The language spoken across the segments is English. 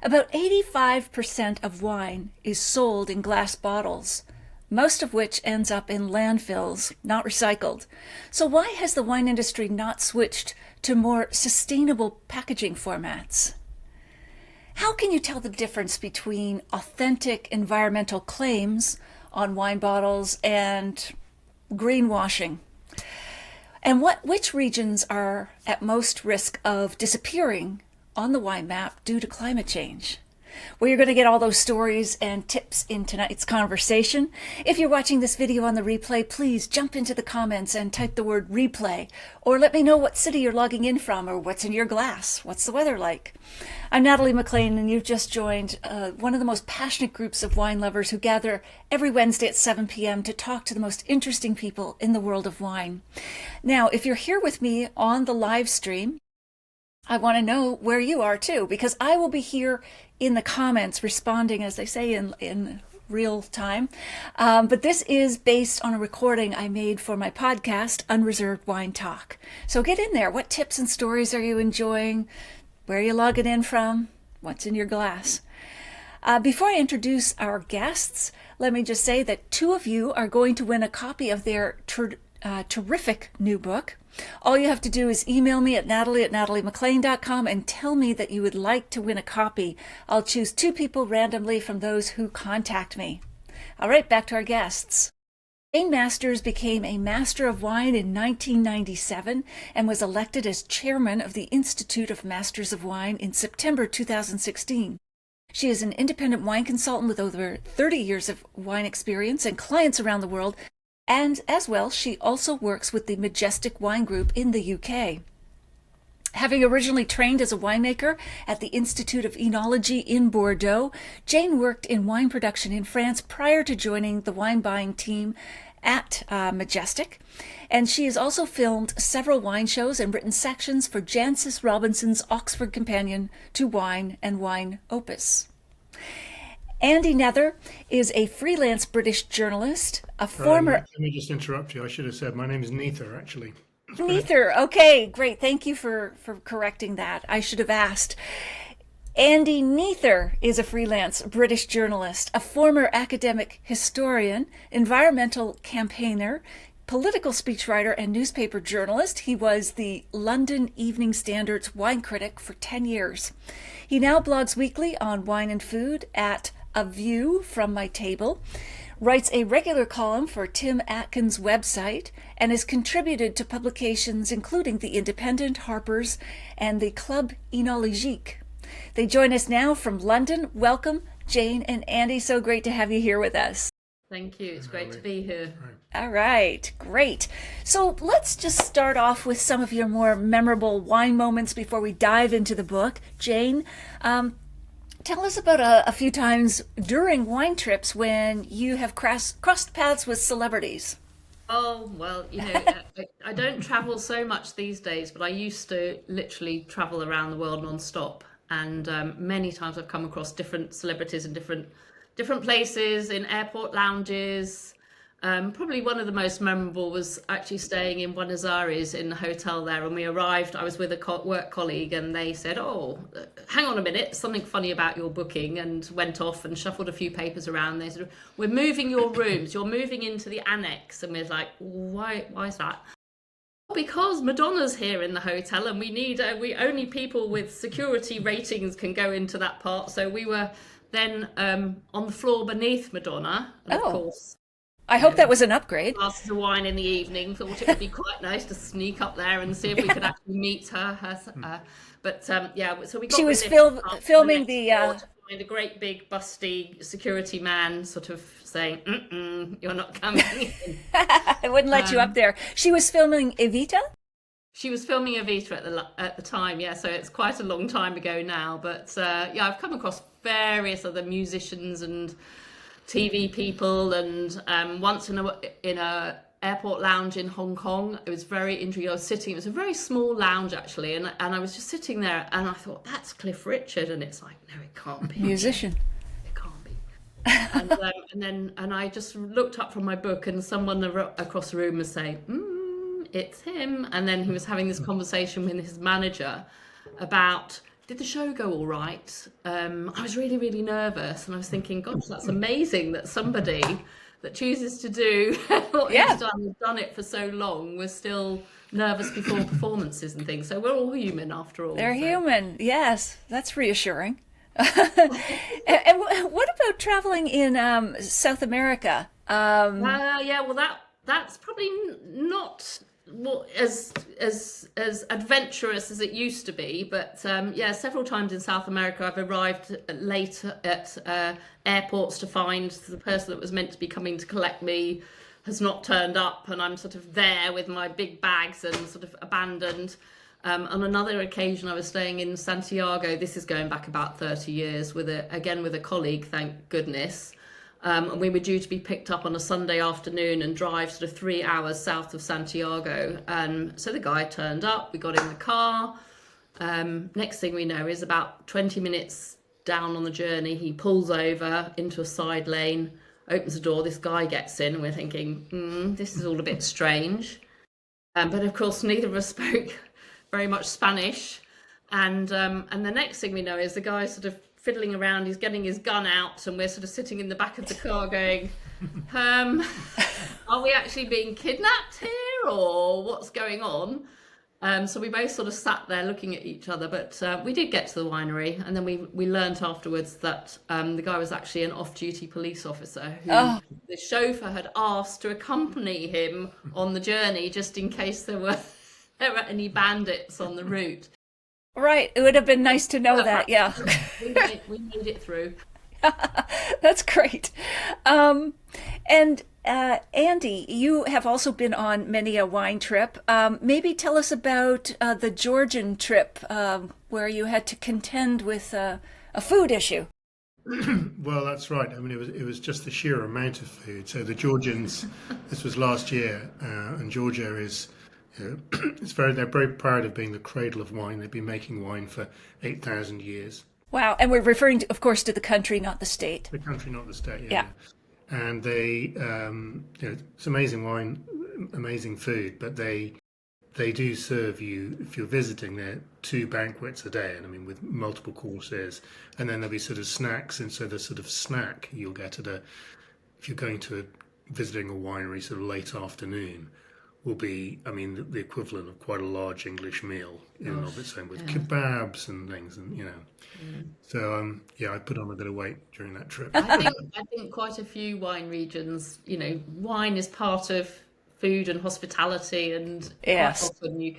About 85% of wine is sold in glass bottles, most of which ends up in landfills, not recycled. So why has the wine industry not switched to more sustainable packaging formats? How can you tell the difference between authentic environmental claims on wine bottles and greenwashing? And which regions are at most risk of disappearing on the wine map due to climate change? Well, you're going to get all those stories and tips in tonight's conversation. If you're watching this video on the replay, please jump into the comments and type the word replay, or let me know what city you're logging in from or what's in your glass. What's the weather like? I'm Natalie McLean, and you've just joined one of the most passionate groups of wine lovers who gather every Wednesday at 7 p.m. to talk to the most interesting people in the world of wine. Now, if you're here with me on the live stream, I want to know where you are too, because I will be here in the comments responding, as they say, in real time. But this is based on a recording I made for my podcast, Unreserved Wine Talk. So get in there. What tips and stories are you enjoying? Where are you logging in from? What's in your glass? Before I introduce our guests, let me just say that two of you are going to win a copy of their terrific new book. All you have to do is email me at natalie@nataliemclean.com and tell me that you would like to win a copy. I'll choose two people randomly from those who contact me. All right, back to our guests. Jane Masters became a Master of Wine in 1997 and was elected as chairman of the Institute of Masters of Wine in September 2016. She is an independent wine consultant with over 30 years of wine experience and clients around the world. And as well, she also works with the Majestic Wine Group in the UK. Having originally trained as a winemaker at the Institute of Enology in Bordeaux, Jane worked in wine production in France prior to joining the wine buying team at Majestic. And she has also filmed several wine shows and written sections for Jancis Robinson's Oxford Companion to Wine and Wine Opus. Andrew Neather is a freelance British journalist, a former... Let me just interrupt you. I should have said my name is Neather, actually. Neather, okay, great. Thank you for correcting that. I should have asked. Andrew Neather is a freelance British journalist, a former academic historian, environmental campaigner, political speechwriter, and newspaper journalist. He was the London Evening Standard's wine critic for 10 years. He now blogs weekly on wine and food at A View from My Table, writes a regular column for Tim Atkin's website, and has contributed to publications including The Independent, Harper's, and the Club Enologique. They join us now from London. Welcome, Jane and Andy. So great to have you here with us. Thank you. It's great to be here. All right, great. So let's just start off with some of your more memorable wine moments before we dive into the book. Jane, tell us about a few times during wine trips when you have crossed paths with celebrities. Oh, well, I don't travel so much these days, but I used to literally travel around the world non-stop. And many times I've come across different celebrities in different places, in airport lounges. Probably one of the most memorable was actually staying in Buenos Aires in the hotel there. When we arrived, I was with a work colleague and they said, "Oh, hang on a minute, something funny about your booking," and went off and shuffled a few papers around. They said, "We're moving your rooms, you're moving into the annex." And we're like, why is that? Because Madonna's here in the hotel and we only people with security ratings can go into that part. So we were then on the floor beneath Madonna. And of course, I hope that was an upgrade. Glasses of wine in the evening. Thought it would be quite nice to sneak up there and see if we could actually meet her. So we got. She was filming the. To find a great big busty security man, sort of saying, "You're not coming in." I wouldn't let you up there. She was filming Evita. She was filming Evita at the time, yeah. So it's quite a long time ago now, but I've come across various other musicians and TV people, and once in a airport lounge in Hong Kong. It was very interesting. I was sitting, it was a very small lounge actually, and I was just sitting there and I thought, that's Cliff Richard, and it's like, no, it can't be. Musician. It can't be. And I just looked up from my book and someone across the room was saying, it's him. And then he was having this conversation with his manager about did the show go all right? I was really, really nervous, and I was thinking, gosh, that's amazing that somebody that chooses to do what Yeah. he's done, has done it for so long, was still nervous before performances and things. So we're all human after all. They're So. human. Yes, that's reassuring. And what about traveling in South America? Yeah, well, that's probably not as adventurous as it used to be, but yeah, several times in South America I've arrived late at airports to find the person that was meant to be coming to collect me has not turned up, and I'm sort of there with my big bags and sort of abandoned. On another occasion, I was staying in Santiago. This is going back about 30 years with a colleague, thank goodness. And we were due to be picked up on a Sunday afternoon and drive sort of 3 hours south of Santiago. So the guy turned up, we got in the car. Next thing we know is about 20 minutes down on the journey, he pulls over into a side lane, opens the door, this guy gets in, and we're thinking, this is all a bit strange. But of course, neither of us spoke very much Spanish. And the next thing we know is the guy sort of fiddling around, he's getting his gun out, and we're sort of sitting in the back of the car going, are we actually being kidnapped here, or what's going on? So we both sort of sat there looking at each other, but we did get to the winery, and then we learnt afterwards that the guy was actually an off-duty police officer who the chauffeur had asked to accompany him on the journey just in case there were any bandits on the route. Right. It would have been nice to know that. Yeah. We made it through. That's great. And Andy, you have also been on many a wine trip. Maybe tell us about the Georgian trip where you had to contend with a food issue. Well, that's right. I mean, it was just the sheer amount of food. So the Georgians, this was last year, and Georgia is, they're very proud of being the cradle of wine. They've been making wine for 8,000 years. Wow. And we're referring, to, of course, to the country, not the state. The country, not the state. Yeah. And they, it's amazing wine, amazing food, but they do serve you, if you're visiting there, 2 banquets a day, and I mean with multiple courses, and then there'll be sort of snacks, and so the sort of snack you'll get if you're going to visiting a winery sort of late afternoon, will be, I mean, the equivalent of quite a large English meal in and of its own, with kebabs and things, and So I put on a bit of weight during that trip. I think quite a few wine regions, wine is part of food and hospitality, and yes, quite often you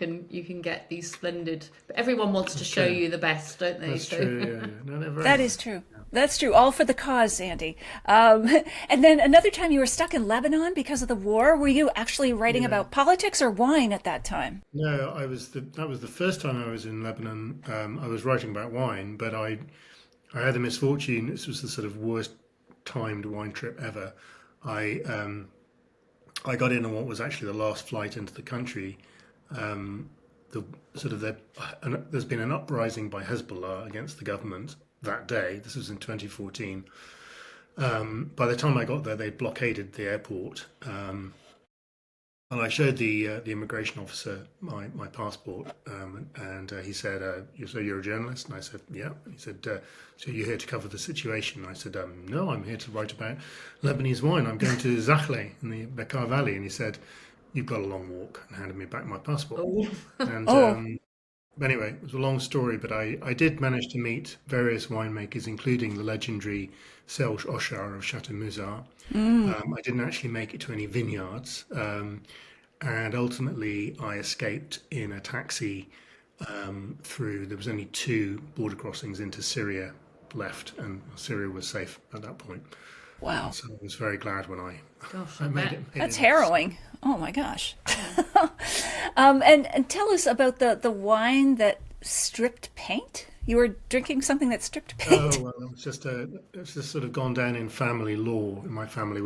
can get these splendid. But everyone wants to show you the best, don't they? That's true. Yeah. No, that is true. That's true. All for the cause, Andy. And then another time you were stuck in Lebanon because of the war. Were you actually writing about politics or wine at that time? No, that was the first time I was in Lebanon. I was writing about wine, but I had the misfortune. This was the sort of worst timed wine trip ever. I got in on what was actually the last flight into the country. There's been an uprising by Hezbollah against the government that day. This was in 2014. By the time I got there, they'd blockaded the airport, and I showed the immigration officer my passport, and he said, "So you're a journalist?" And I said, "Yeah." And he said, "So you're here to cover the situation?" And I said, "No, I'm here to write about Lebanese wine. I'm going to Zakhle in the Bekaa Valley." And he said, "You've got a long walk," and handed me back my passport. And anyway, it was a long story, but I did manage to meet various winemakers, including the legendary Serge Oshar of Chateau Musard. I didn't actually make it to any vineyards, and ultimately I escaped in a taxi there was only 2 border crossings into Syria left, and Syria was safe at that point. Wow. So I was very glad when I I made it. That's harrowing. Oh my gosh. And tell us about the wine that stripped paint. You were drinking something that stripped paint. Oh well, it's just sort of gone down in family law. In my family,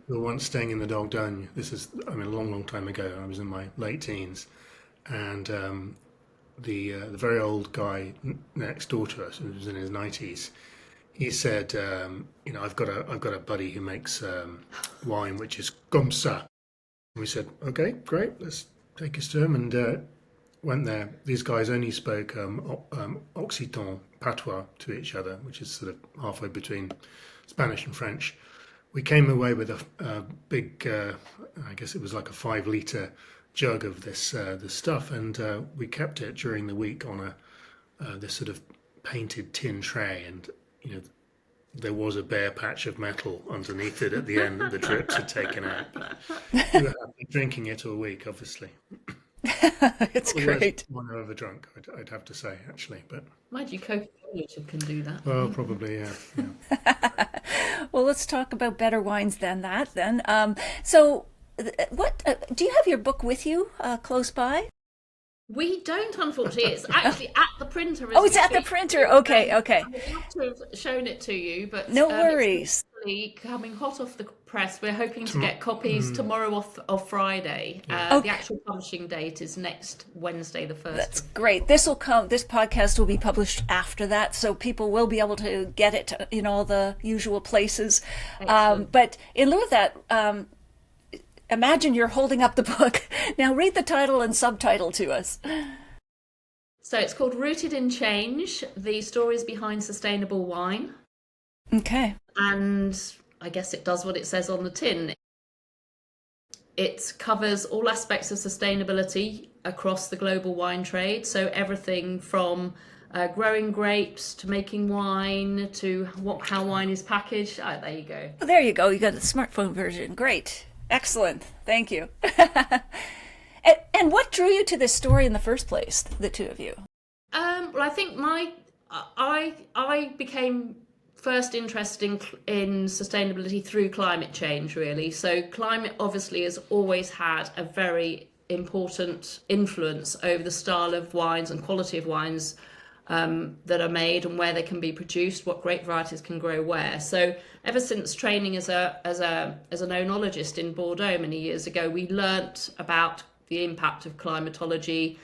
we were once staying in the Dordogne. This is, I mean, a long, long time ago. I was in my late teens, and the very old guy next door to us, who was in his 90s, he said, I've got a buddy who makes wine which is comme ça. And we said, okay, great, let's take us to him. And went there, these guys only spoke Occitan, patois, to each other, which is sort of halfway between Spanish and French. We came away with a big, I guess it was like a 5 litre jug of this stuff, and we kept it during the week on this sort of painted tin tray, and there was a bare patch of metal underneath it at the end that the drips had taken out. We were happy drinking it all week, obviously. It's great. One over drunk, I'd have to say, actually. But mind you, Coca-Cola can do that. well, probably, yeah. Well, let's talk about better wines than that then. So what do you have your book with you close by? We don't, unfortunately. It's actually at the printer. Oh, it's at the printer. Okay. I would have to have shown it to you, but No worries. It's coming hot off the press. We're hoping to get copies tomorrow off Friday. Okay. The actual publishing date is next Wednesday, the 1st. That's great. This podcast will be published after that, so people will be able to get it in all the usual places. But in lieu of that, imagine you're holding up the book. Now read the title and subtitle to us. So it's called Rooted in Change, The Stories Behind Sustainable Wine. Okay. And I guess it does what it says on the tin. It covers all aspects of sustainability across the global wine trade. So everything from growing grapes to making wine to how wine is packaged. There you go. Well, there you go. You got the smartphone version. Great. Excellent. Thank you. And what drew you to this story in the first place, the two of you? Well, I think I became first interested in sustainability through climate change, really. So climate obviously has always had a very important influence over the style of wines and quality of wines that are made and where they can be produced, what grape varieties can grow where. So ever since training as an oenologist in Bordeaux many years ago, we learnt about the impact of climatology,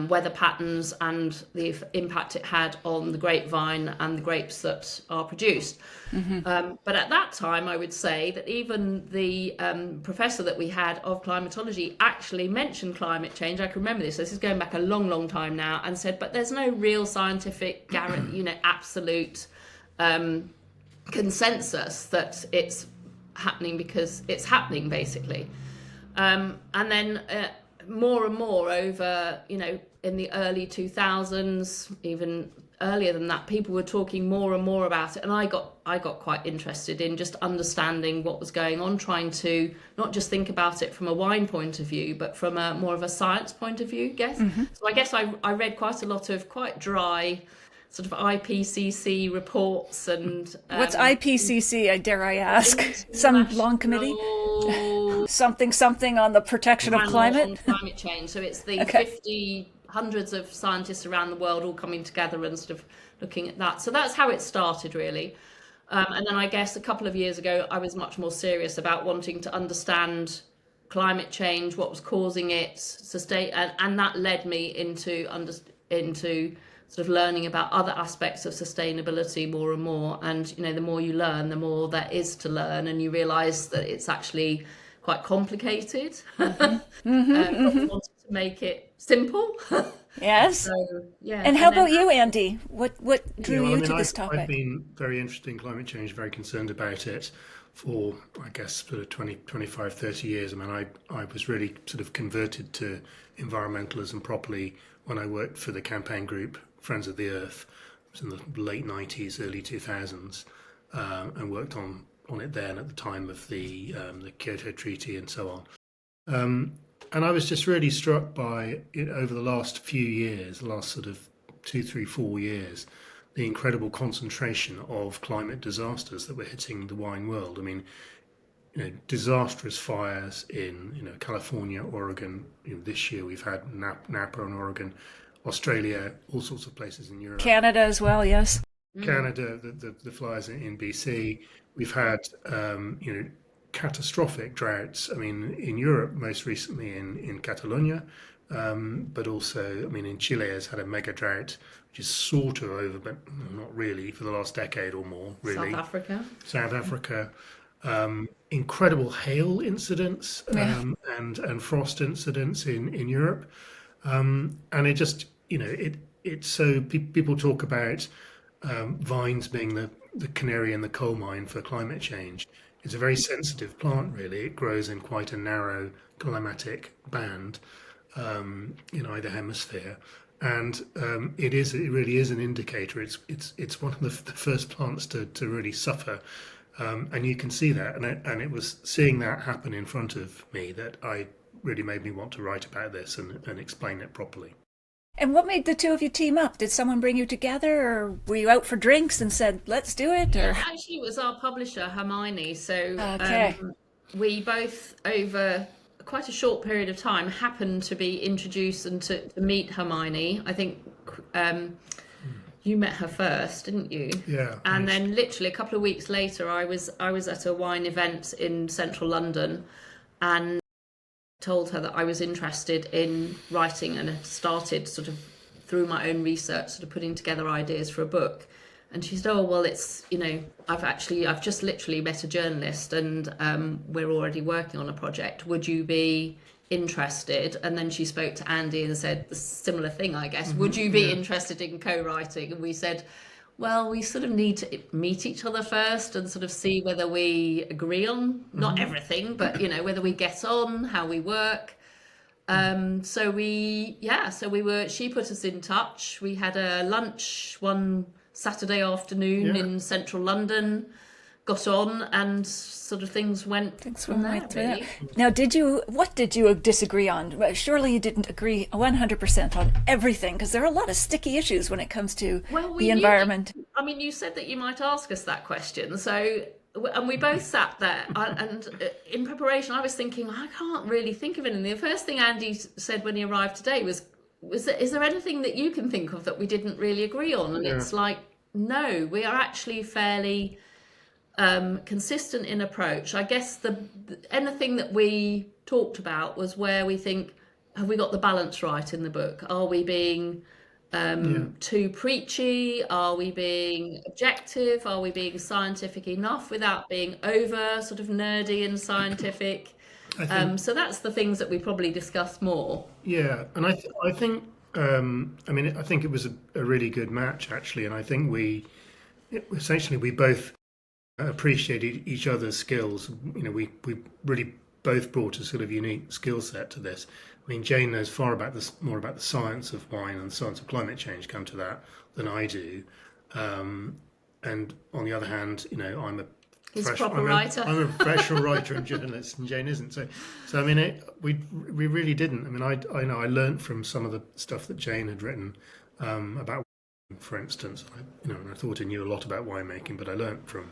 weather patterns, and the impact it had on the grapevine and the grapes that are produced. Mm-hmm. But at that time, I would say that even the professor that we had of climatology actually mentioned climate change. I can remember this. This is going back a long, long time now, and said, but there's no real scientific, absolute consensus that it's happening because it's happening, basically. And then more and more over, in the early 2000s, even earlier than that, people were talking more and more about it. And I got quite interested in just understanding what was going on, trying to not just think about it from a wine point of view, but from a more of a science point of view, I guess. Mm-hmm. So I guess I read quite a lot of quite dry sort of IPCC reports. And what's IPCC, dare I ask? Some long committee? Something on the protection of climate? On climate change. So it's the hundreds of scientists around the world all coming together and sort of looking at that. So that's how it started, really. And then I guess a couple of years ago, I was much more serious about wanting to understand climate change, what was causing it, and that led me into sort of learning about other aspects of sustainability more and more. And, the more you learn, the more there is to learn, and you realise that it's actually quite complicated. Mm-hmm. Wanted to make it simple. Yes. So, yeah. And how about you, Andy? What drew you to this topic? I've been very interested in climate change, very concerned about it for, I guess, sort of 20, 25, 30 years. I mean, I was really sort of converted to environmentalism properly when I worked for the campaign group Friends of the Earth. It was in the late 90s, early 2000s, and worked on it then at the time of the Kyoto Treaty and so on. And I was just really struck by it over the last few years, the last sort of 2, 3, 4 years, the incredible concentration of climate disasters that were hitting the wine world. I mean, disastrous fires in California, Oregon. This year we've had Napa in Oregon, Australia, all sorts of places in Europe. Canada as well, yes. Canada, the fires in BC. We've had, catastrophic droughts. I mean, in Europe, most recently in Catalonia, but also, in Chile has had a mega drought, which is sort of over, but not really, for the last decade or more, really. South Africa. Incredible hail incidents and frost incidents in Europe. And it just, it's so people talk about vines being the canary in the coal mine for climate change. It's a very sensitive plant, really. It grows in quite a narrow climatic band in either hemisphere, and it really is an indicator. It's one of the first plants to really suffer, and you can see that. And it was seeing that happen in front of me that I really made me want to write about this and explain it properly. And what made the two of you team up? Did someone bring you together, or were you out for drinks and said, let's do it? Or Actually, it was our publisher, Hermione. So okay. We both, over quite a short period of time, happened to be introduced and to meet Hermione. I think you met her first, didn't you? Yeah. And then literally a couple of weeks later, I was at a wine event in central London and told her that I was interested in writing and had started sort of through my own research, sort of putting together ideas for a book. And she said, oh, well, it's, I've just literally met a journalist and we're already working on a project. Would you be interested? And then she spoke to Andy and said the similar thing, I guess. Would you be interested in co-writing? And we said, well, we sort of need to meet each other first and sort of see whether we agree on not everything, but whether we get on, how we work. She put us in touch. We had a lunch one Saturday afternoon in central London, got on, and sort of things went from there, really. Now, what did you disagree on? Well, surely you didn't agree 100% on everything, because there are a lot of sticky issues when it comes to the environment. You said that you might ask us that question, and we both sat there, and in preparation, I was thinking, I can't really think of anything. The first thing Andy said when he arrived today was is there anything that you can think of that we didn't really agree on? And it's like, no, we are actually fairly consistent in approach. I guess anything that we talked about was where we think, have we got the balance right in the book? Are we being too preachy? Are we being objective? Are we being scientific enough without being over sort of nerdy and scientific? So that's the things that we probably discuss more. Yeah, and I think I think it was a really good match, actually, and I think we both appreciated each other's skills. We really both brought a sort of unique skill set to this. I mean, Jane knows more about the science of wine and the science of climate change, come to that, than I do. And on the other hand, I'm a professional writer and journalist, and Jane isn't. So we really didn't. I know I learned from some of the stuff that Jane had written about, for instance. And I thought I knew a lot about winemaking, but I learned from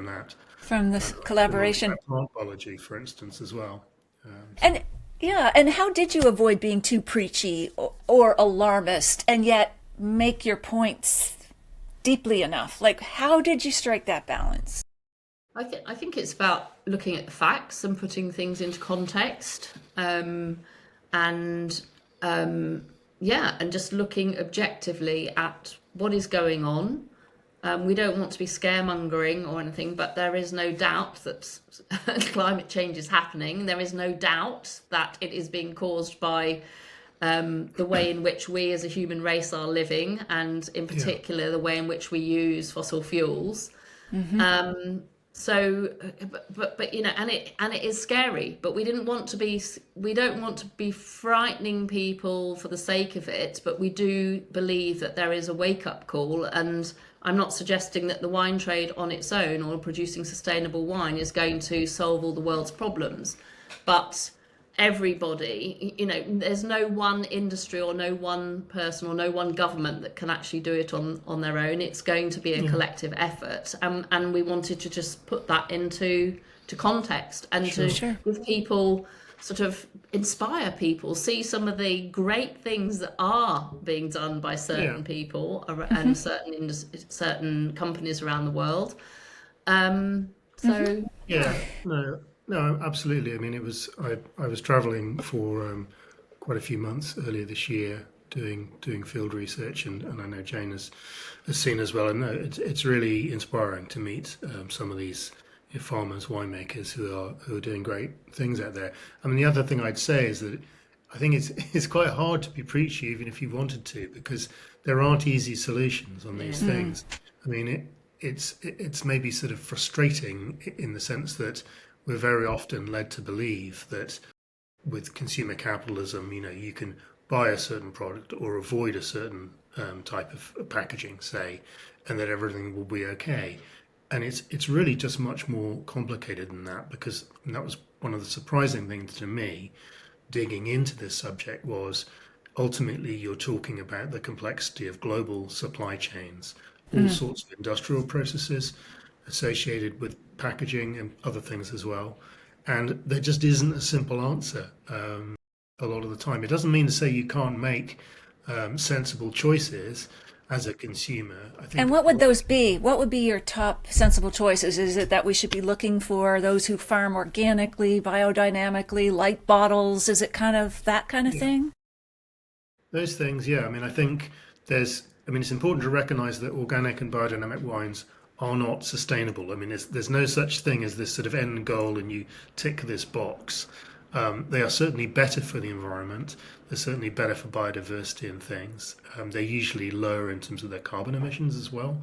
that. From this collaboration. Plant biology, for instance, as well. And how did you avoid being too preachy or alarmist and yet make your points deeply enough? Like, how did you strike that balance? I think it's about looking at the facts and putting things into context, and just looking objectively at what is going on. We don't want to be scaremongering or anything, but there is no doubt that climate change is happening. There is no doubt that it is being caused by the way in which we as a human race are living, and in particular the way in which we use fossil fuels. And it is scary, but we don't want to be frightening people for the sake of it, but we do believe that there is a wake-up call. And I'm not suggesting that the wine trade on its own or producing sustainable wine is going to solve all the world's problems, but everybody, there's no one industry or no one person or no one government that can actually do it on their own. It's going to be a collective effort, and we wanted to just put that into context and to give people, sort of inspire people, see some of the great things that are being done by certain people and certain companies around the world. No, absolutely. I was travelling for quite a few months earlier this year doing field research, and I know Jane has seen as well. And no, it's really inspiring to meet some of these farmers, winemakers who are doing great things out there. The other thing I'd say is that I think it's quite hard to be preachy even if you wanted to, because there aren't easy solutions on these things. I mean, it's maybe sort of frustrating in the sense that we're very often led to believe that with consumer capitalism, you can buy a certain product or avoid a certain type of packaging, say, and that everything will be okay. And it's really just much more complicated than that, because and that was one of the surprising things to me digging into this subject was ultimately you're talking about the complexity of global supply chains, all sorts of industrial processes associated with packaging and other things as well. And there just isn't a simple answer a lot of the time. It doesn't mean to say you can't make sensible choices as a consumer. I think. And what would those be? What would be your top sensible choices? Is it that we should be looking for those who farm organically, biodynamically, light bottles? Is it kind of that kind of thing? Those things, yeah. I mean, I think it's important to recognize that organic and biodynamic wines are not sustainable. I mean, there's no such thing as this sort of end goal and you tick this box. They are certainly better for the environment. They're certainly better for biodiversity and things. They're usually lower in terms of their carbon emissions as well.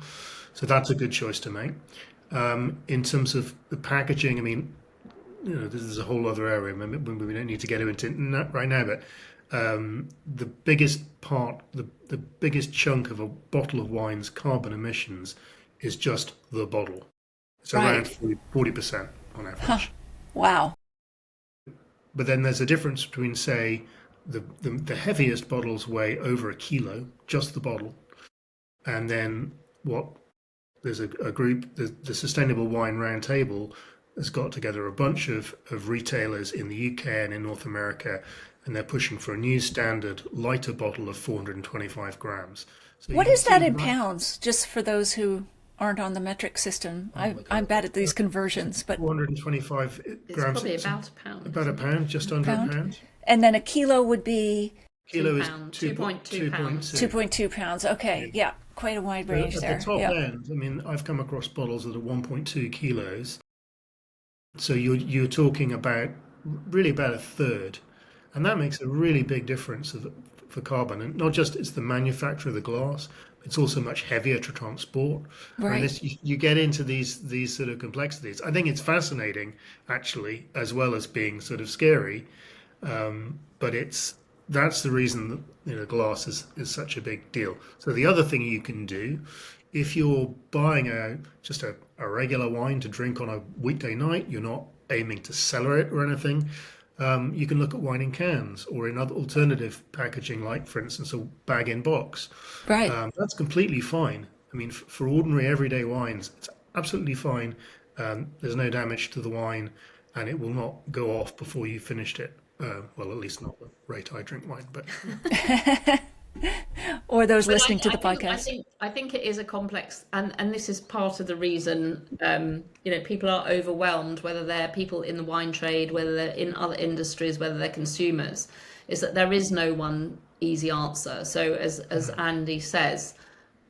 So that's a good choice to make. In terms of the packaging, I mean, this is a whole other area. We don't need to get into it right now, but the biggest part, the biggest chunk of a bottle of wine's carbon emissions is just the bottle. It's around 40% on average. Huh. Wow. But then there's a difference between, say, the heaviest bottles weigh over a kilo, just the bottle, and then there's a group, the Sustainable Wine Roundtable has got together a bunch of retailers in the UK and in North America, and they're pushing for a new standard lighter bottle of 425 grams. So what is that in pounds, just for those who aren't on the metric system? I'm bad at these conversions, but 425 grams. It's probably about a pound. About a pound, just under a pound. And then a kilo would be Kilo is 2.2 pounds. 2.2 pounds. Okay, yeah, quite a wide range there. At the top end, I mean, I've come across bottles that are 1.2 kilos. So you're talking about really about a third, and that makes a really big difference for carbon. And not just it's the manufacture of the glass, it's also much heavier to transport. Right. And you get into these sort of complexities. I think it's fascinating, actually, as well as being sort of scary. But that's the reason that glass is such a big deal. So the other thing you can do, if you're buying just a regular wine to drink on a weekday night, you're not aiming to cellar it or anything. You can look at wine in cans or in other alternative packaging, like, for instance, a bag in box. Right. That's completely fine. I mean, for ordinary everyday wines, it's absolutely fine. There's no damage to the wine, and it will not go off before you finished it. Well, at least not the rate I drink wine, but or those listening to the podcast. I think it is a complex, and this is part of the reason people are overwhelmed, whether they're people in the wine trade, whether they're in other industries, whether they're consumers, is that there is no one easy answer. So as Andy says,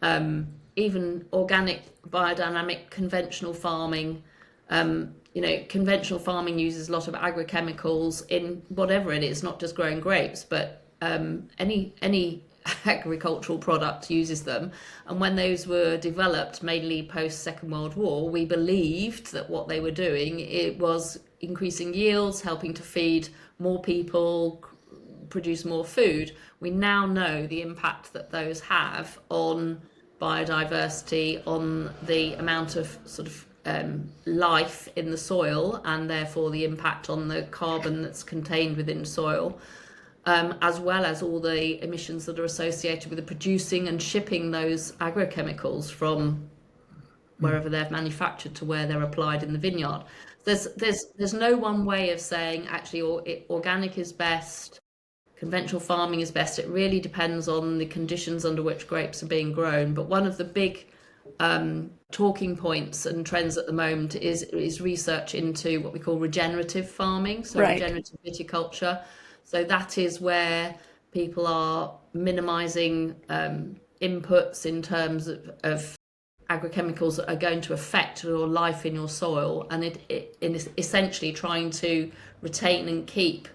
even organic, biodynamic, conventional farming, conventional farming uses a lot of agrochemicals in whatever it is, not just growing grapes, but any agricultural product uses them. And when those were developed, mainly post Second World War, we believed that what they were doing, it was increasing yields, helping to feed more people, produce more food. We now know the impact that those have on biodiversity, on the amount of sort of life in the soil, and therefore the impact on the carbon that's contained within soil, as well as all the emissions that are associated with the producing and shipping those agrochemicals from wherever they're manufactured to where they're applied in the vineyard. There's no one way of saying actually organic is best, conventional farming is best. It really depends on the conditions under which grapes are being grown. But one of the big talking points and trends at the moment is research into what we call regenerative farming, so regenerative viticulture. So that is where people are minimizing inputs in terms of agrochemicals that are going to affect your life in your soil, and it is essentially trying to retain and keep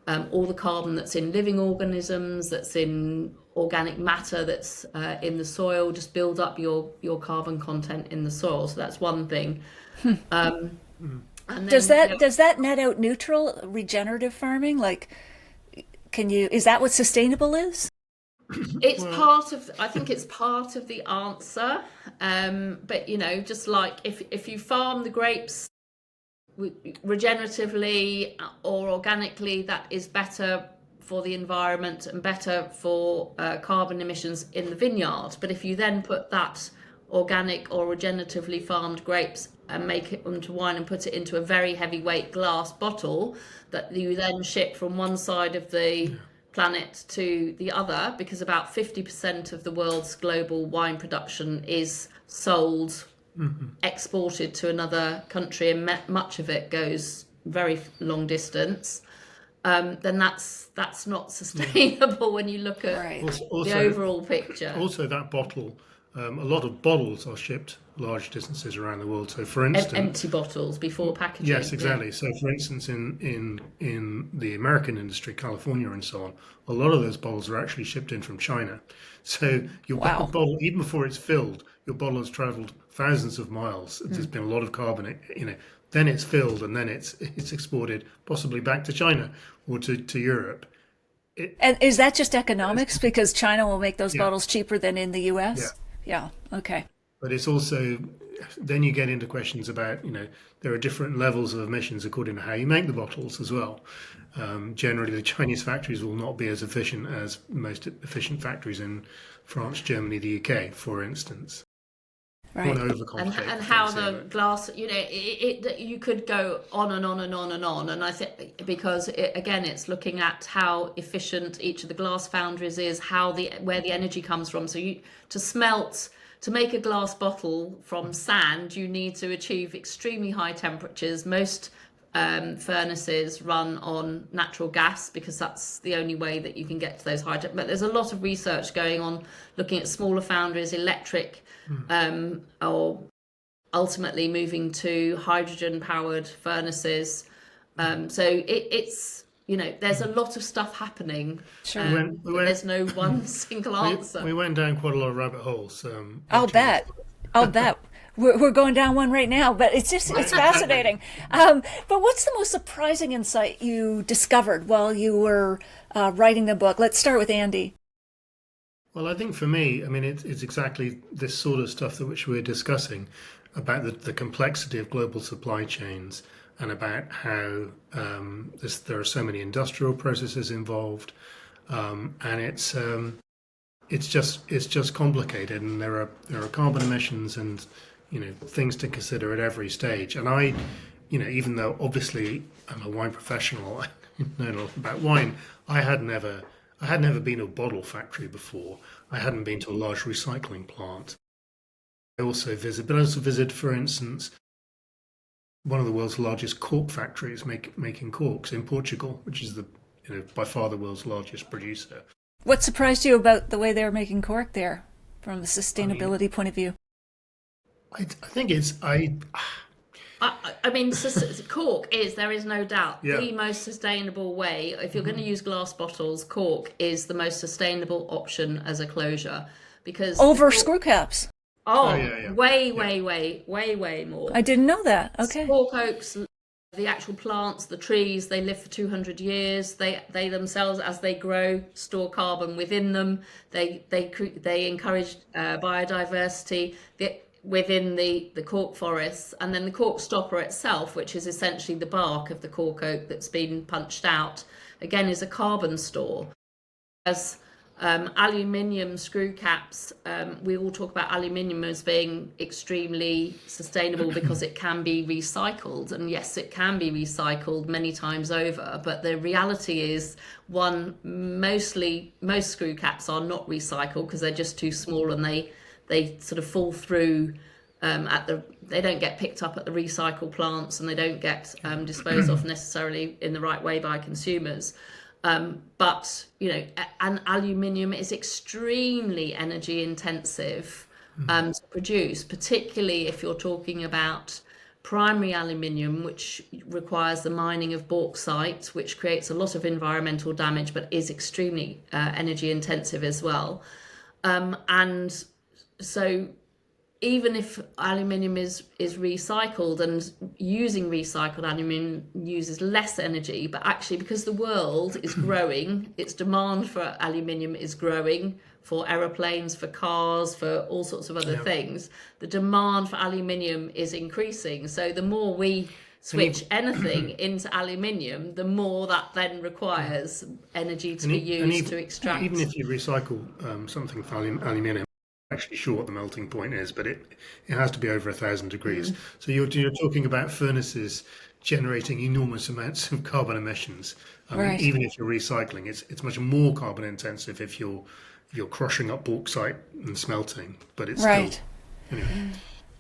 all the carbon that's in living organisms, that's in organic matter, that's in the soil, just build up your carbon content in the soil. So that's one thing. Um, and Does then, that net out neutral regenerative farming? Like, is that what sustainable is? it's part of, I think it's part of the answer. But just like if you farm the grapes regeneratively or organically, that is better for the environment and better for carbon emissions in the vineyard. But if you then put that organic or regeneratively farmed grapes and make it into wine and put it into a very heavyweight glass bottle that you then ship from one side of the planet to the other, because about 50% of the world's global wine production is sold, exported to another country, and much of it goes very long distance, then that's not sustainable when you look at the overall picture. Also, that bottle, a lot of bottles are shipped large distances around the world. So, for instance, empty bottles before packaging. Yes, exactly. So, for instance, in the American industry, California and so on, a lot of those bottles are actually shipped in from China. So, your bottle, even before it's filled, your bottle has travelled thousands of miles. There's been a lot of carbon, Then it's filled, and then it's exported, possibly back to China or to Europe. And is that just economics? Because China will make those bottles cheaper than in the US? Yeah. Okay. But it's also, then you get into questions about, there are different levels of emissions according to how you make the bottles as well. Generally, the Chinese factories will not be as efficient as most efficient factories in France, Germany, the UK, for instance. Right. And how the glass, you could go on and on and on and on. And I think because it's looking at how efficient each of the glass foundries is, where the energy comes from. So to make a glass bottle from sand, you need to achieve extremely high temperatures. Most furnaces run on natural gas because that's the only way that you can get to those high temperatures. But there's a lot of research going on looking at smaller foundries, electric, or ultimately moving to hydrogen-powered furnaces. So it's there's a lot of stuff happening. Sure. There's no one single answer. We went down quite a lot of rabbit holes. I'll bet. We're going down one right now, but it's fascinating. But what's the most surprising insight you discovered while you were writing the book? Let's start with Andy. Well, I think for me, it's exactly this sort of stuff which we're discussing about the complexity of global supply chains and about how there are so many industrial processes involved, and it's just complicated, and there are carbon emissions and things to consider at every stage. And I, even though obviously I'm a wine professional, I know a lot about wine, I had never been to a bottle factory before. I hadn't been to a large recycling plant. I also visited, for instance, one of the world's largest cork factories making corks in Portugal, which is by far the world's largest producer. What surprised you about the way they were making cork there, from a sustainability point of view? I think cork there is no doubt, the most sustainable way. If you're going to use glass bottles, cork is the most sustainable option as a closure, because over screw caps. Way more. I didn't know that. Okay. Cork oaks, the actual plants, the trees, they live for 200 years. They themselves, as they grow, store carbon within them. They encourage biodiversity within the cork forests. And then the cork stopper itself, which is essentially the bark of the cork oak that's been punched out, again is a carbon store. As aluminium screw caps, we all talk about aluminium as being extremely sustainable because it can be recycled, and yes, it can be recycled many times over, but the reality is most screw caps are not recycled because they're just too small, and they sort of fall through they don't get picked up at the recycle plants, and they don't get disposed of necessarily in the right way by consumers. But and aluminium is extremely energy intensive to produce, particularly if you're talking about primary aluminium, which requires the mining of bauxite, which creates a lot of environmental damage but is extremely energy intensive as well. And so even if aluminium is recycled, and using recycled aluminium uses less energy, but actually because the world is growing, its demand for aluminium is growing, for aeroplanes, for cars, for all sorts of other things, the demand for aluminium is increasing. So the more we switch anything into aluminium, the more that then requires energy to be used to extract. Even if you recycle something from aluminium, actually sure what the melting point is, but it has to be over 1,000 degrees. So you're talking about furnaces generating enormous amounts of carbon emissions. Right. Even if you're recycling, it's much more carbon intensive if you're crushing up bauxite and smelting, but it's Right. still anyway.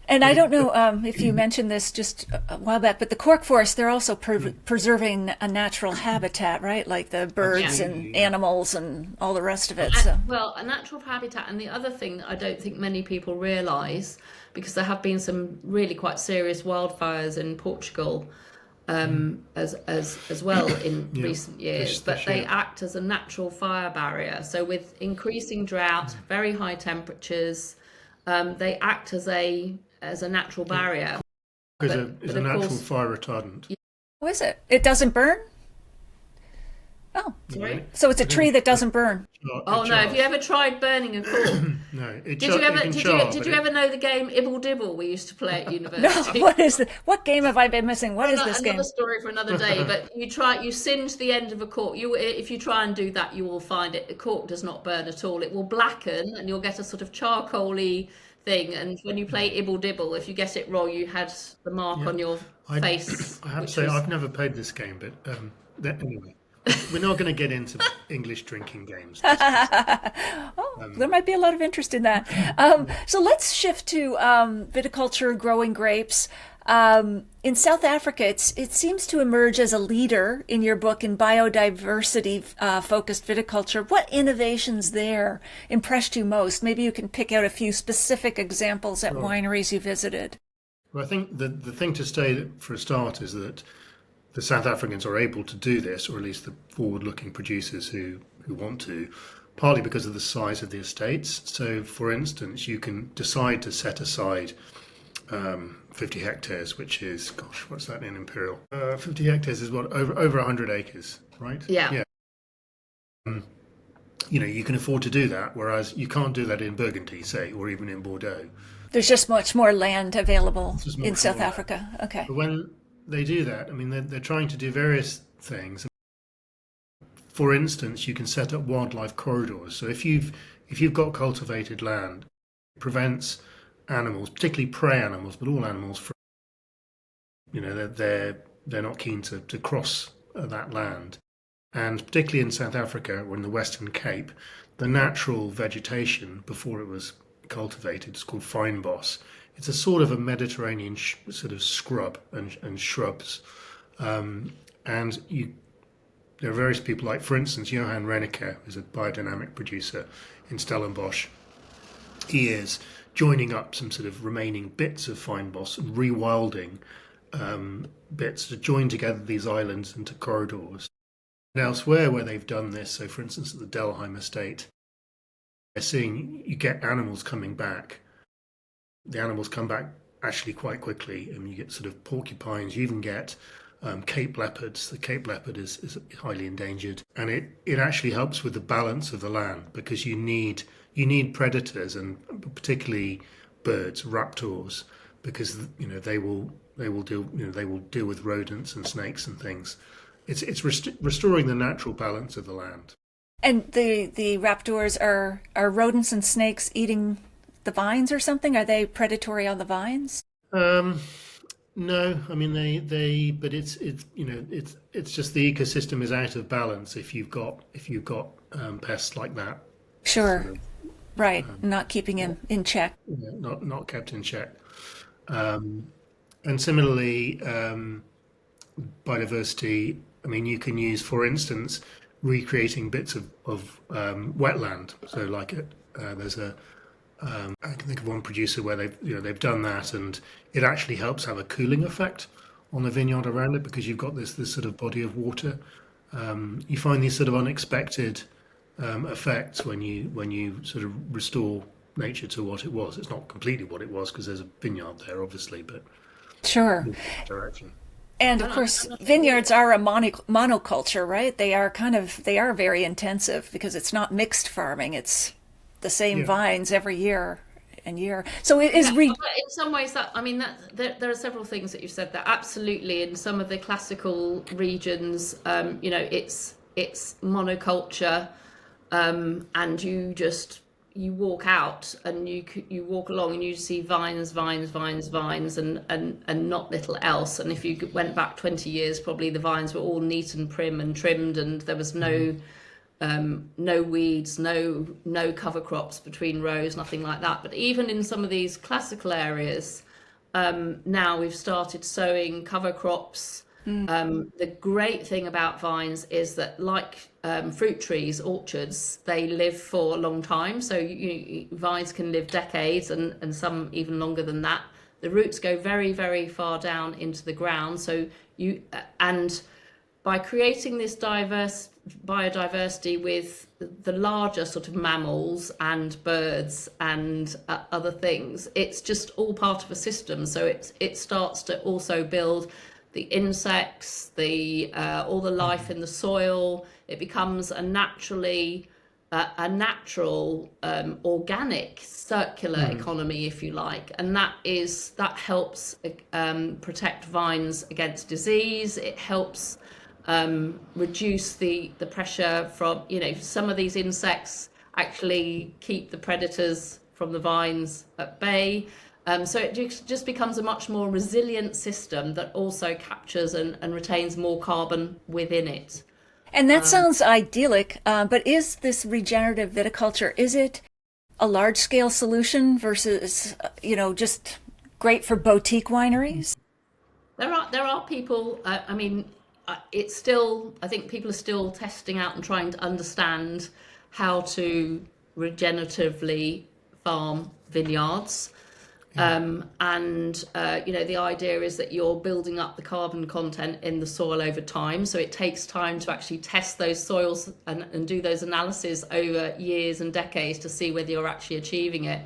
And I don't know if you mentioned this just a while back, but the cork forest, they're also preserving a natural habitat, right? Like the birds and animals and all the rest of it. So. Well, a natural habitat. And the other thing that I don't think many people realise, because there have been some really quite serious wildfires in Portugal as well in recent years, but they act as a natural fire barrier. So with increasing drought, very high temperatures, they act as a natural barrier. It's a natural fire retardant. What is it? It doesn't burn? Oh, Sorry? so it's a tree that doesn't burn. Oh no! Have you ever tried burning a cork? No. Did you ever know the game Ibble Dibble we used to play at university? No. What game have I been missing? What is this game? Another story for another day. But you singe the end of a cork. If you try and do that, you will find it. The cork does not burn at all. It will blacken, and you'll get a sort of charcoaly thing. And when you play Ibble Dibble, if you get it wrong, you had the mark on your face. I have to say, I've never played this game, but anyway. We're not going to get into English drinking games. There might be a lot of interest in that. So let's shift to viticulture, growing grapes. In South Africa, it seems to emerge as a leader in your book in biodiversity focused viticulture. What innovations there impressed you most? Maybe you can pick out a few specific examples at wineries you visited. Well, I think the thing to say for a start is that the South Africans are able to do this, or at least the forward-looking producers who want to, partly because of the size of the estates. So, for instance, you can decide to set aside 50 hectares, which is, what's that in Imperial? 50 hectares is what, over 100 acres, right? Yeah. You can afford to do that, whereas you can't do that in Burgundy, say, or even in Bordeaux. There's just much more land available in South Africa. Okay. But when they do that, I mean, they're trying to do various things. For instance, you can set up wildlife corridors. So if you've got cultivated land, it prevents animals, particularly prey animals, but all animals, from, they're not keen to cross that land. And particularly in South Africa or in the Western Cape, the natural vegetation before it was cultivated is called fynbos. It's a sort of a Mediterranean sort of scrub and shrubs. And there are various people, like, for instance, Johan Reneke, who's a biodynamic producer in Stellenbosch. He is joining up some sort of remaining bits of fynbos and rewilding bits to join together these islands into corridors. And elsewhere where they've done this, so for instance at the Delheim estate, they're seeing you get animals coming back. The animals come back actually quite quickly, and you get sort of porcupines. You even get Cape leopards. The Cape leopard is highly endangered, and it actually helps with the balance of the land, because you need predators, and particularly birds, raptors, because they will deal with rodents and snakes and things. It's restoring the natural balance of the land. And the raptors are rodents and snakes eating the vines or something? Are they predatory on the vines? No, I mean but it's just the ecosystem is out of balance if you've got pests like that. Sure, right. Not keeping him in check. Not kept in check. And similarly, biodiversity. I mean, you can use, for instance, recreating bits of wetland. So, like there's a I can think of one producer where they've done that, and it actually helps have a cooling effect on the vineyard around it because you've got this sort of body of water. You find these sort of unexpected effects when you sort of restore nature to what it was. It's not completely what it was because there's a vineyard there, obviously, but Sure. direction. And of course, vineyards are a monoculture, right? They are very intensive because it's not mixed farming. It's the same Yeah. vines every year and year. So it is But in some ways, there are several things that you've said there. Absolutely, in some of the classical regions, it's monoculture, and you walk out and you walk along and you see vines, and not little else. And if you went back 20 years, probably the vines were all neat and prim and trimmed, and there was no weeds, no cover crops between rows, nothing like that. But even in some of these classical areas, now we've started sowing cover crops. The great thing about vines is that, like fruit trees, orchards, they live for a long time. So vines can live decades and some even longer than that. The roots go very, very far down into the ground. So and by creating this diverse biodiversity with the larger sort of mammals and birds and other things, it's just all part of a system. So it starts to also build the insects, all the life in the soil. It becomes a natural organic circular economy, if you like, and that helps protect vines against disease. It helps reduce the pressure from, some of these insects actually keep the predators from the vines at bay. So it just becomes a much more resilient system that also captures and retains more carbon within it. And that sounds idyllic, but is this regenerative viticulture, is it a large-scale solution versus, just great for boutique wineries? There are people, it's still, I think people are still testing out and trying to understand how to regeneratively farm vineyards. The idea is that you're building up the carbon content in the soil over time. So it takes time to actually test those soils and do those analyses over years and decades to see whether you're actually achieving it.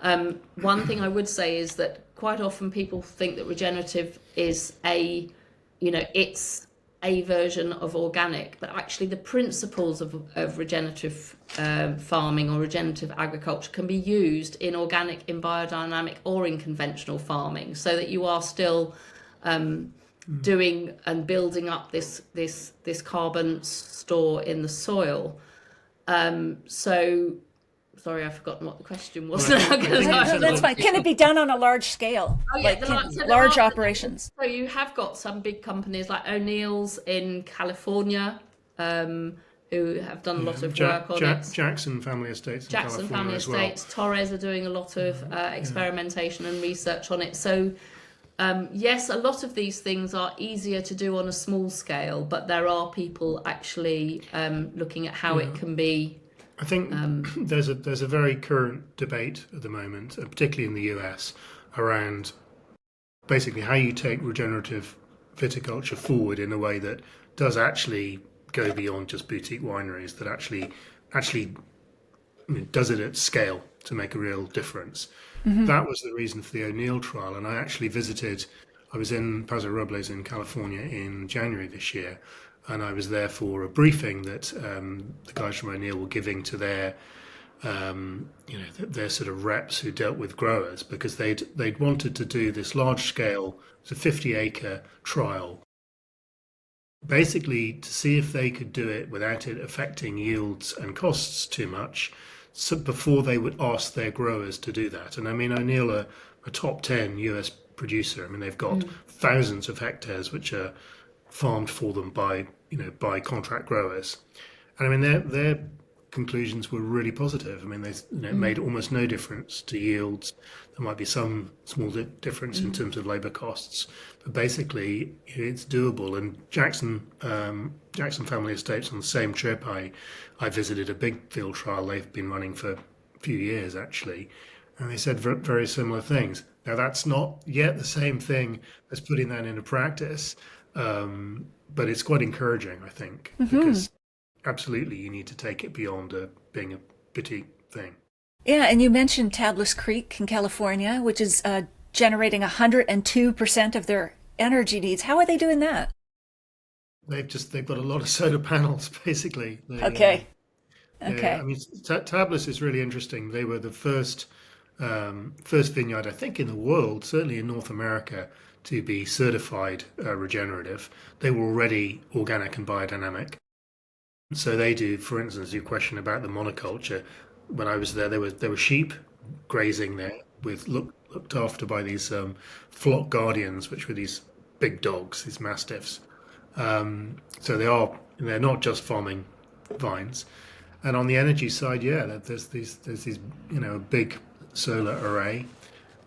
One thing I would say is that quite often people think that regenerative is it's a version of organic, but actually the principles of regenerative farming or regenerative agriculture can be used in organic, in biodynamic, or in conventional farming, so that you are still doing and building up this carbon store in the soil. Sorry, I've forgotten what the question was. That's fine. Can it be done on a large scale? Oh, yeah, large operations? So you have got some big companies like O'Neill's in California, who have done a lot of work on it. Jackson Family Estates in Jackson California Family as well. Estates, Torres are doing a lot of experimentation and research on it. So yes, a lot of these things are easier to do on a small scale, but there are people actually looking at how it can be. I think there's a very current debate at the moment, particularly in the US, around basically how you take regenerative viticulture forward in a way that does actually go beyond just boutique wineries, that actually does it at scale to make a real difference. That was the reason for the O'Neill trial, and I was in Paso Robles in California in January this year, and I was there for a briefing that the guys from O'Neill were giving to their sort of reps who dealt with growers, because they'd wanted to do this large scale, it's a 50-acre trial, basically to see if they could do it without it affecting yields and costs too much, so before they would ask their growers to do that. And I mean, O'Neill are a top 10 US producer. I mean, they've got thousands of hectares which are farmed for them by contract growers, and I mean their conclusions were really positive. I mean, they made almost no difference to yields. There might be some small difference in terms of labour costs, but basically it's doable. And Jackson Family Estates, on the same trip, I visited a big field trial they've been running for few years actually, and they said very similar things. Now that's not yet the same thing as putting that into practice, but it's quite encouraging, I think, because absolutely you need to take it beyond being a boutique thing. Yeah, and you mentioned Tablas Creek in California, which is generating 102% of their energy needs. How are they doing that? They've got a lot of solar panels, basically. Okay. Yeah, I mean, Tablas is really interesting. They were the first vineyard, I think, in the world, certainly in North America, to be certified regenerative. They were already organic and biodynamic. So they do, for instance, your question about the monoculture. When I was there, there were sheep grazing there, looked after by these flock guardians, which were these big dogs, these mastiffs. So they're not just farming vines. And on the energy side, yeah, there's these a big solar array,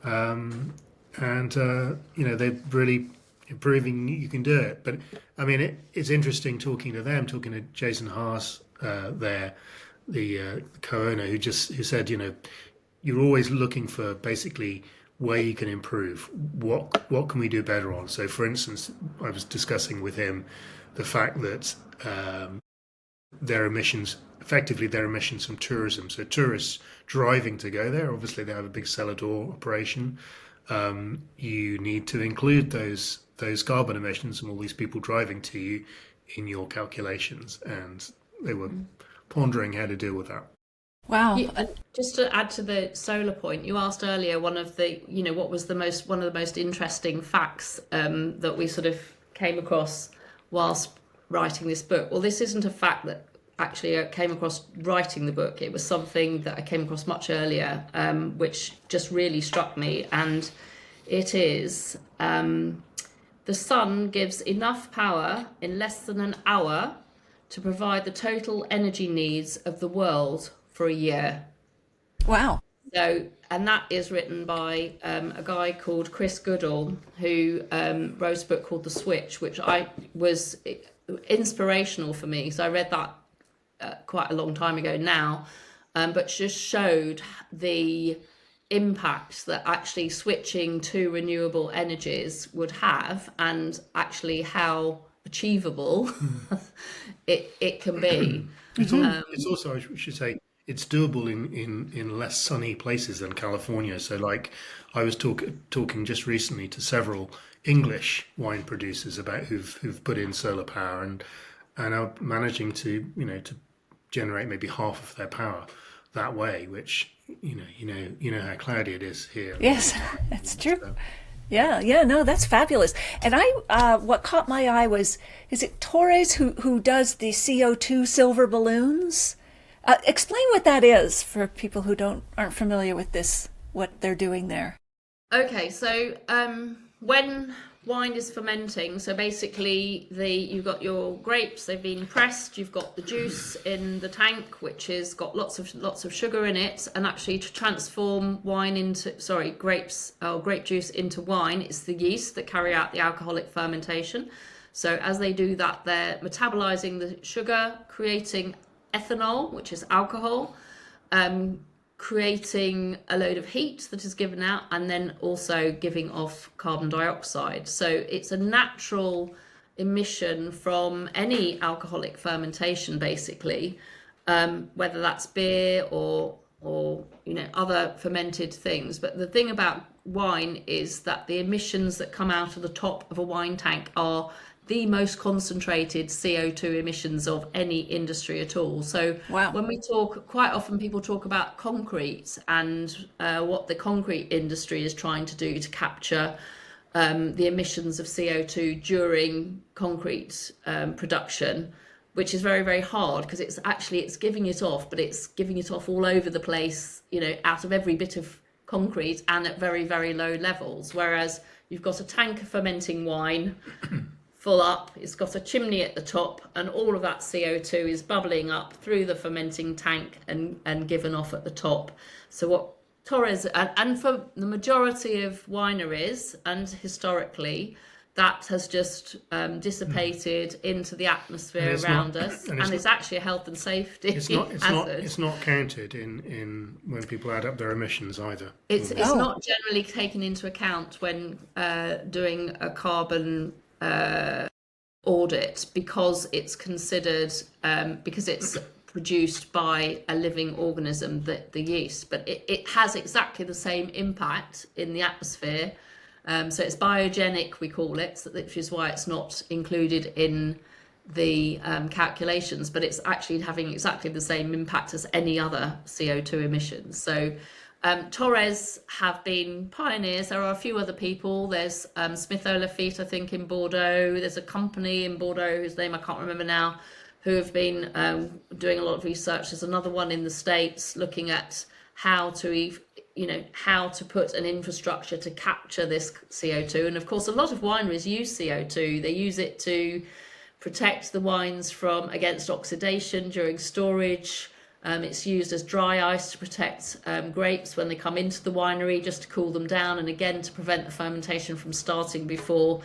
and they're really proving you can do it. But I mean, it's interesting talking to Jason Haas there, the co-owner, who said, you're always looking for basically where you can improve. What can we do better on? So, for instance, I was discussing with him the fact that their emissions from tourism. So tourists driving to go there, obviously they have a big cellar door operation. You need to include those carbon emissions from all these people driving to you in your calculations, and they were pondering how to deal with that. Wow. Just to add to the solar point, you asked earlier what was one of the most interesting facts that we sort of came across whilst writing this book. Well, this isn't a fact that actually I came across writing the book. It was something that I came across much earlier, which just really struck me. And it is the sun gives enough power in less than an hour to provide the total energy needs of the world for a year. Wow. So, and that is written by a guy called Chris Goodall, who wrote a book called The Switch, which was inspirational for me. So I read that quite a long time ago now, but just showed the impact that actually switching to renewable energies would have, and actually how achievable it can be. It's also, I should say, it's doable in less sunny places than California. So, like, I was talking just recently to several English wine producers about who've put in solar power and are managing to generate maybe half of their power that way, which you know how cloudy it is here. Yes, that's true. So. Yeah, no, that's fabulous. And what caught my eye is it Torres who does the CO2 silver balloons? Explain what that is for people who aren't familiar with this, what they're doing there. Okay, so when wine is fermenting, so basically you've got your grapes, they've been pressed, you've got the juice in the tank, which has got lots of sugar in it, and actually to transform grape juice into wine, it's the yeast that carry out the alcoholic fermentation. So as they do that, they're metabolizing the sugar, creating ethanol, which is alcohol, creating a load of heat that is given out, and then also giving off carbon dioxide. So it's a natural emission from any alcoholic fermentation, basically, whether that's beer or other fermented things. But the thing about wine is that the emissions that come out of the top of a wine tank are the most concentrated CO2 emissions of any industry at all. So wow. When we talk, quite often people talk about concrete and what the concrete industry is trying to do to capture the emissions of CO2 during concrete production, which is very, very hard because it's giving it off, but it's giving it off all over the place, out of every bit of concrete and at very, very low levels. Whereas you've got a tank of fermenting wine full up, it's got a chimney at the top, and all of that CO2 is bubbling up through the fermenting tank and given off at the top. So what Torres, and for the majority of wineries, and historically, that has just dissipated into the atmosphere And around us, and it's actually a health and safety hazard. It's not counted in when people add up their emissions either. It's not generally taken into account when doing a carbon audit, because it's considered because it's produced by a living organism, the yeast, but it has exactly the same impact in the atmosphere. So it's biogenic, we call it, which is why it's not included in the calculations, but it's actually having exactly the same impact as any other CO2 emissions. So Torres have been pioneers. There are a few other people. There's Smith Olafite, I think, in Bordeaux. There's a company in Bordeaux whose name I can't remember now, who have been doing a lot of research. There's another one in the States looking at how to put an infrastructure to capture this CO2. And of course, a lot of wineries use CO2. They use it to protect the wines against oxidation during storage. It's used as dry ice to protect grapes when they come into the winery, just to cool them down, and again to prevent the fermentation from starting before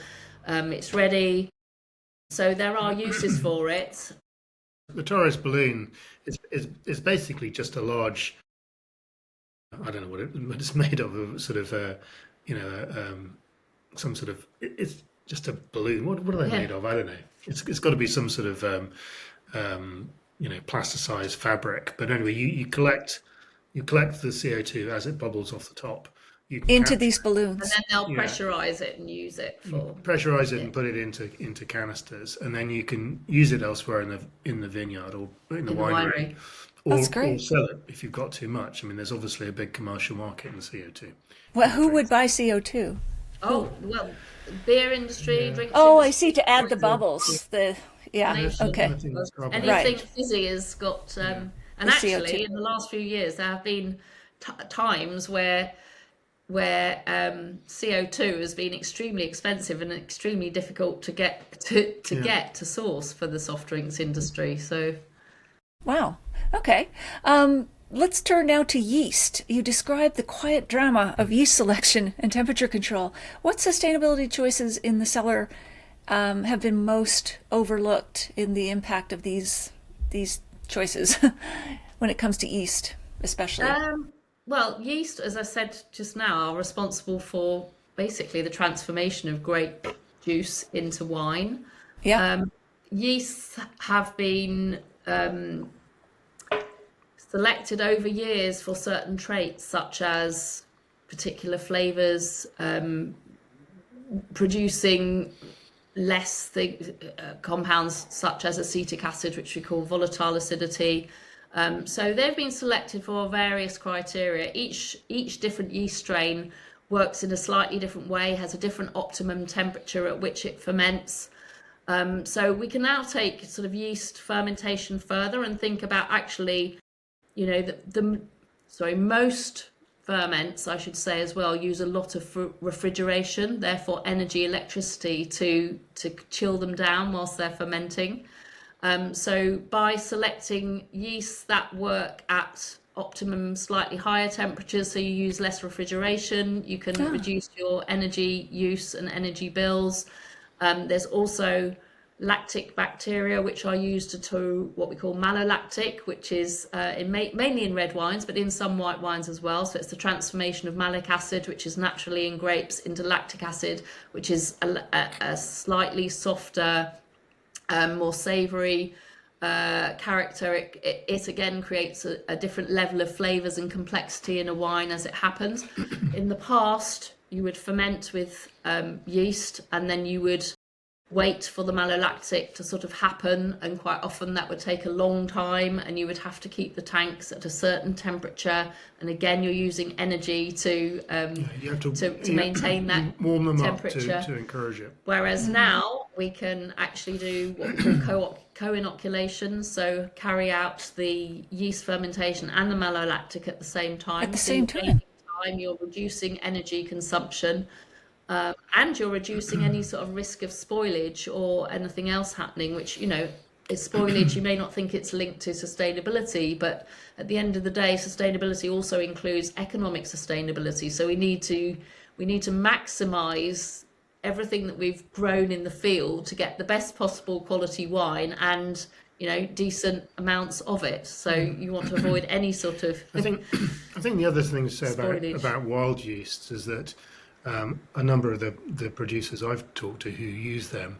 it's ready. So there are uses for it. The Torres balloon is basically just a large, I don't know what it's made of, sort of some sort of, it's just a balloon. What are they made of? I don't know. It's got to be some sort of plasticized fabric. But anyway, you collect the CO2 as it bubbles off the top. Into these balloons, and then they'll pressurize it and use it for pressurize it and put it into canisters, and then you can use it elsewhere in the vineyard or in the winery. Or sell it if you've got too much. I mean, there's obviously a big commercial market in CO2. Well, who would buy CO2? Oh, well, beer industry, drinks Oh, industry. I see, to add the bubbles. Okay. Anything fizzy has got, and actually CO2. in the last few years there have been times where CO2 has been extremely expensive and extremely difficult to get to source for the soft drinks industry. So, wow. Okay. Let's turn now to yeast. You described the quiet drama of yeast selection and temperature control. What sustainability choices in the cellar have been most overlooked in the impact of these choices when it comes to yeast, especially? Well, yeast, as I said just now, are responsible for basically the transformation of grape juice into wine. Yeah. Yeasts have been selected over years for certain traits, such as particular flavors, producing less compounds such as acetic acid, which we call volatile acidity. So they've been selected for various criteria. Each different yeast strain works in a slightly different way, has a different optimum temperature at which it ferments. So we can now take sort of yeast fermentation further and think about actually, most ferments, I should say as well, use a lot of refrigeration, therefore energy, electricity to chill them down whilst they're fermenting. So by selecting yeasts that work at optimum slightly higher temperatures, so you use less refrigeration, you can reduce your energy use and energy bills. There's also lactic bacteria, which are used to what we call malolactic, which is mainly in red wines, but in some white wines as well. So it's the transformation of malic acid, which is naturally in grapes, into lactic acid, which is a slightly softer, more savoury character. It again creates a different level of flavours and complexity in a wine as it happens. In the past, you would ferment with yeast, and then you would wait for the malolactic to sort of happen, and quite often that would take a long time, and you would have to keep the tanks at a certain temperature, and again you're using energy to maintain that warm them temperature up to encourage it. Whereas now we can actually do what we call co-inoculation, so carry out the yeast fermentation and the malolactic at the same time. At the same time, you're reducing energy consumption. And you're reducing any sort of risk of spoilage or anything else happening, which, is spoilage. You may not think it's linked to sustainability, but at the end of the day, sustainability also includes economic sustainability. So we need to maximize everything that we've grown in the field to get the best possible quality wine and, decent amounts of it. So you want to avoid any sort of I think the other thing to say spoilage. about wild yeasts is that a number of the producers I've talked to who use them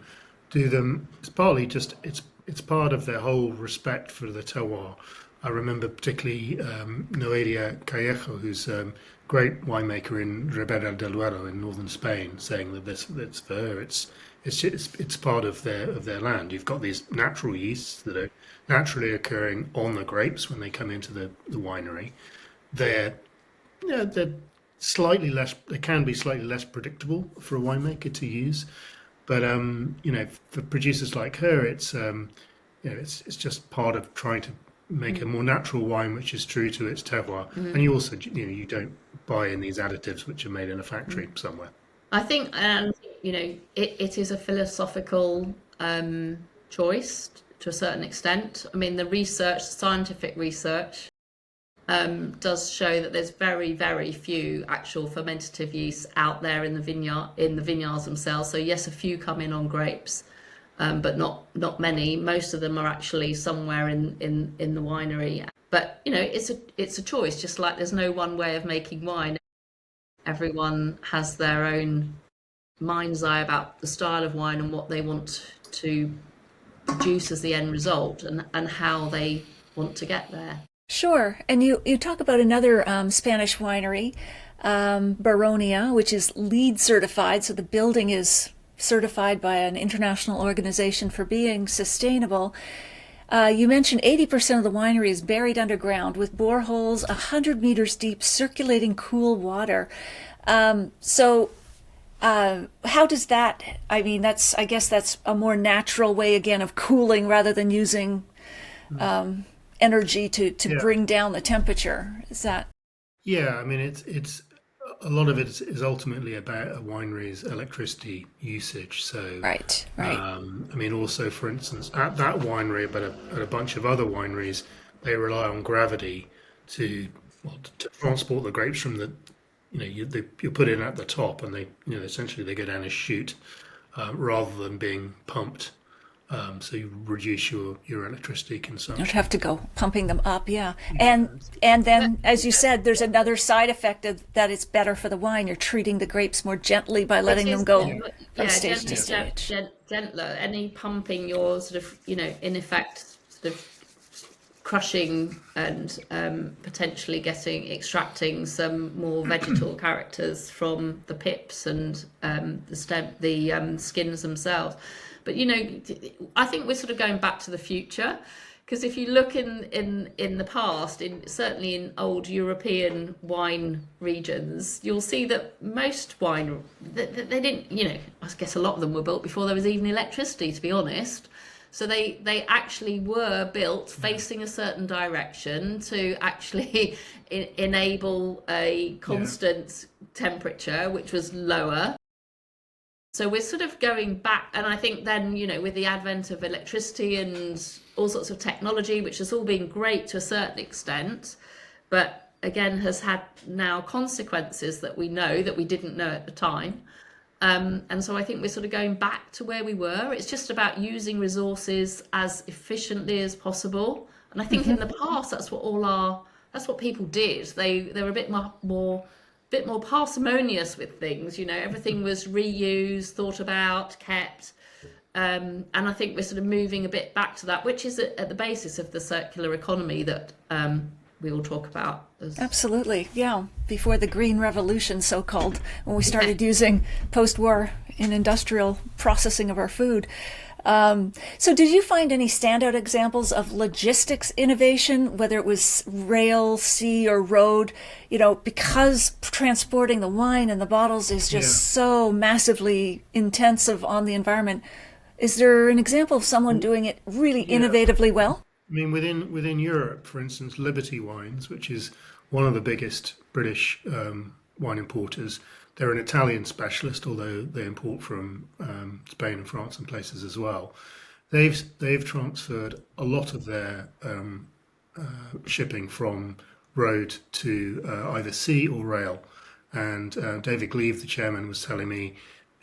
do them. It's partly just it's part of their whole respect for the terroir. I remember particularly Noelia Callejo, who's a great winemaker in Ribera del Duero in northern Spain, saying that that's for her. It's part of their land. You've got these natural yeasts that are naturally occurring on the grapes when they come into the winery. They're they're slightly less. They can be slightly less predictable for a winemaker to use, but for producers like her, it's just part of trying to make a more natural wine which is true to its terroir. And you also, you don't buy in these additives which are made in a factory somewhere. I think, and it is a philosophical choice to a certain extent. I mean, the scientific research, does show that there's very, very few actual fermentative yeasts out there in the vineyards themselves. So yes, a few come in on grapes, but not many. Most of them are actually somewhere in the winery. But it's a choice, just like there's no one way of making wine. Everyone has their own mind's eye about the style of wine and what they want to produce as the end result, and how they want to get there. Sure. And you talk about another Spanish winery, Baronia, which is LEED certified. So the building is certified by an international organization for being sustainable. You mentioned 80% of the winery is buried underground with boreholes 100 meters deep, circulating cool water. So how does that, I guess that's a more natural way, again, of cooling rather than using energy to bring down the temperature. Is that? Yeah, I mean, it's a lot of it is ultimately about a winery's electricity usage. So, right. I mean, also, for instance, at that winery, but at a bunch of other wineries, they rely on gravity to transport the grapes from the, you put it at the top, and they, essentially they go down a chute rather than being pumped. So you reduce your electricity You consumption. don't have to go pumping them up, yeah. And then, as you said, there's another side effect of that it's better for the wine. You're treating the grapes more gently by letting them go from stage to stage. Gentler. Any pumping, you're sort of, in effect, sort of crushing and potentially extracting some more vegetal characters from the pips and the skins themselves. But I think we're sort of going back to the future, because if you look in the past, certainly in old European wine regions, you'll see that most wine they didn't, I guess a lot of them were built before there was even electricity, to be honest. So they actually were built facing a certain direction to actually enable a constant temperature, which was lower. So we're sort of going back, and I think then, with the advent of electricity and all sorts of technology, which has all been great to a certain extent, but again has had now consequences that we know that we didn't know at the time. And so I think we're sort of going back to where we were. It's just about using resources as efficiently as possible. And I think in the past, that's what people did. They were a bit more parsimonious with things. Everything was reused, thought about, kept. And I think we're sort of moving a bit back to that, which is at the basis of the circular economy that we all talk about. Absolutely, yeah. Before the Green Revolution, so-called, when we started using post-war in industrial processing of our food. So did you find any standout examples of logistics innovation, whether it was rail, sea, or road, because transporting the wine and the bottles is just so massively intensive on the environment? Is there an example of someone doing it really innovatively well? I mean, within Europe, for instance, Liberty Wines, which is one of the biggest British wine importers, they're an Italian specialist, although they import from Spain and France and places as well. They've transferred a lot of their shipping from road to either sea or rail. And David Gleave, the chairman, was telling me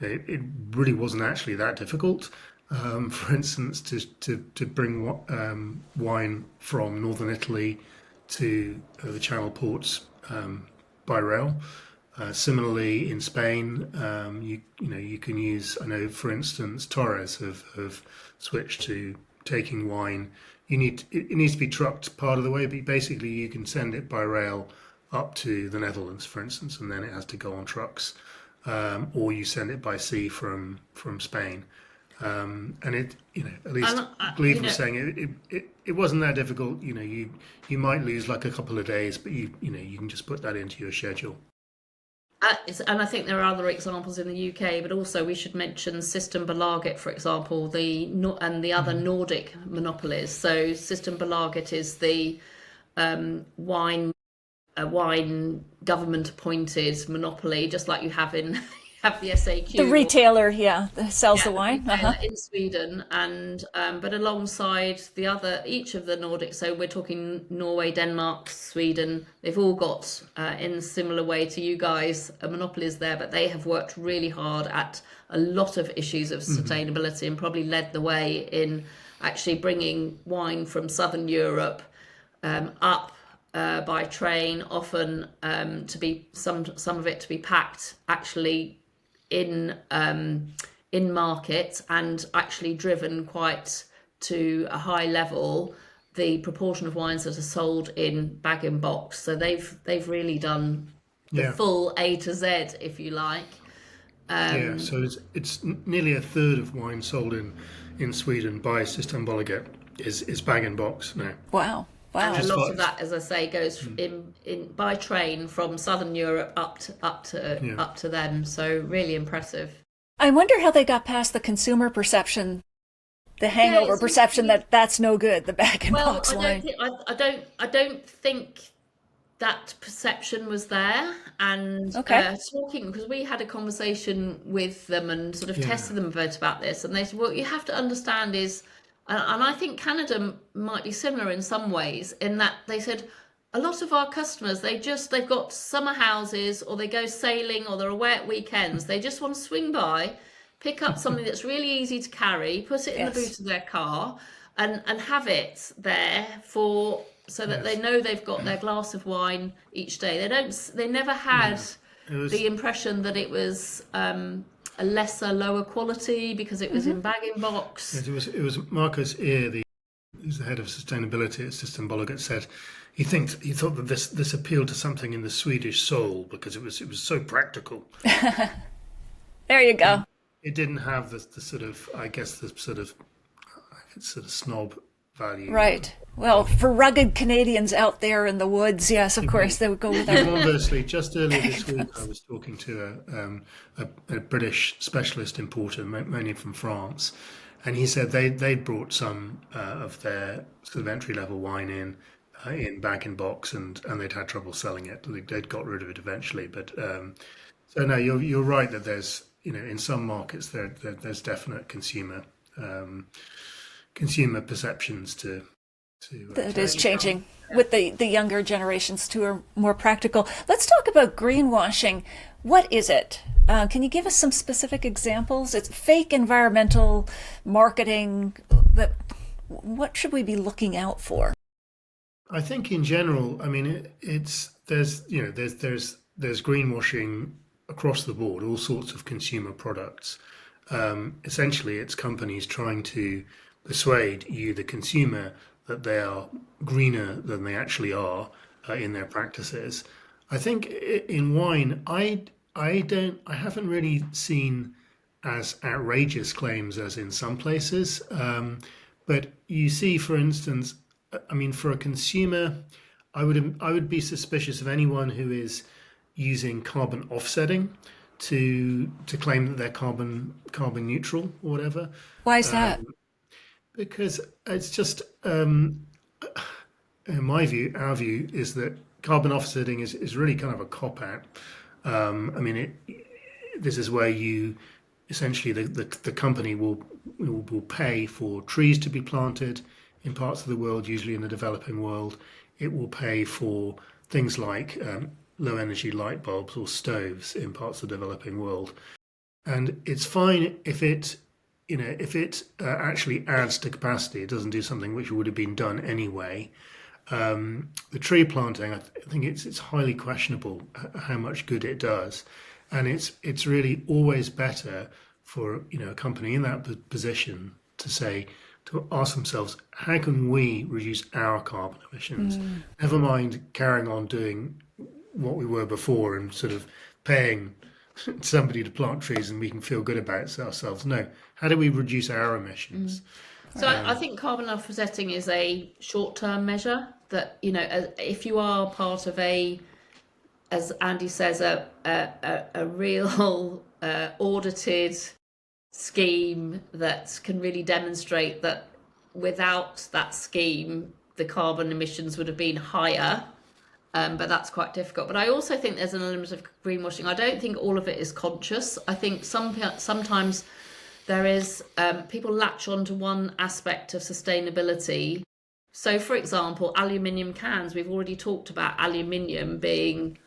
it really wasn't actually that difficult. For instance, to bring wine from northern Italy to the Channel ports by rail. Similarly, in Spain, you can use. I know, for instance, Torres have switched to taking wine. It needs to be trucked part of the way, but basically you can send it by rail up to the Netherlands, for instance, and then it has to go on trucks, or you send it by sea from Spain. And it, at least Gleed was saying it wasn't that difficult. You might lose like a couple of days, but you can just put that into your schedule. And I think there are other examples in the UK, but also we should mention Systembolaget, for example, and the other Nordic monopolies. So Systembolaget is the wine government-appointed monopoly, just like you have the SAQ, The retailer, that sells the wine. in Sweden, and but alongside each of the Nordics, so we're talking Norway, Denmark, Sweden, they've all got, in a similar way to you guys, monopolies there, but they have worked really hard at a lot of issues of sustainability and probably led the way in actually bringing wine from Southern Europe up by train, often to be some of it to be packed actually in market, and actually driven quite to a high level the proportion of wines that are sold in bag and box. So they've really done the full A to Z, if you like. So it's nearly a third of wine sold in Sweden by Systembolaget is bag and box now. Wow. And a lot of that, as I say, goes in by train from Southern Europe up to them. So really impressive. I wonder how they got past the consumer perception, the hangover perception that's no good. The bag and box wine. I don't think that perception was there. And talking, because we had a conversation with them and sort of tested them a bit about this, and they said, "What you have to understand is." And I think Canada might be similar in some ways, in that they said a lot of our customers, they've got summer houses, or they go sailing, or they're away at weekends. They just want to swing by, pick up something that's really easy to carry, put it in the boot of their car, and have it there so that they know they've got their glass of wine each day. They never had the impression that it was a lower quality because it was in bag and box. Yes, it was Marcus Ear, who's the head of sustainability at Systembolaget, said he thought that this appealed to something in the Swedish soul because it was so practical. There you go. It didn't have the sort of, I guess, the sort of snob value. Right. Well, for rugged Canadians out there in the woods, yes, of course, they would go with that. Conversely, just earlier this week, I was talking to a British specialist importer, mainly from France, and he said they'd brought some of their sort of entry-level wine in bag and box, and they'd had trouble selling it. They'd got rid of it eventually. But so no, you're right that there's, in some markets there's definite consumer perceptions to that is changing with the younger generations too, are more practical. Let's talk about greenwashing. What is it? Can you give us some specific examples? It's fake environmental marketing. What should we be looking out for? I think in general, I mean, there's greenwashing across the board, all sorts of consumer products. Essentially, it's companies trying to persuade you, the consumer, that they are greener than they actually are in their practices. I think in wine, I haven't really seen as outrageous claims as in some places, but you see, for instance, I mean, for a consumer, I would be suspicious of anyone who is using carbon offsetting to claim that they're carbon neutral or whatever. Why is that? Because it's just, in my view, our view is that carbon offsetting is really kind of a cop-out. I mean, this is where you essentially the company will pay for trees to be planted in parts of the world, usually in the developing world. It will pay for things like low energy light bulbs or stoves in parts of the developing world. And it's fine if it actually adds to capacity. It doesn't do something which would have been done anyway. The tree planting, I think it's highly questionable how much good it does, and it's really always better for a company in that position to ask themselves, how can we reduce our carbon emissions? Never mind carrying on doing what we were before and sort of paying somebody to plant trees and we can feel good about ourselves. No, how do we reduce our emissions? So I think carbon offsetting is a short-term measure that, if you are part of as Andy says, a real audited scheme that can really demonstrate that without that scheme, the carbon emissions would have been higher. But that's quite difficult. But I also think there's an element of greenwashing. I don't think all of it is conscious. I think sometimes there is people latch on to one aspect of sustainability. So, for example, aluminium cans. We've already talked about aluminium being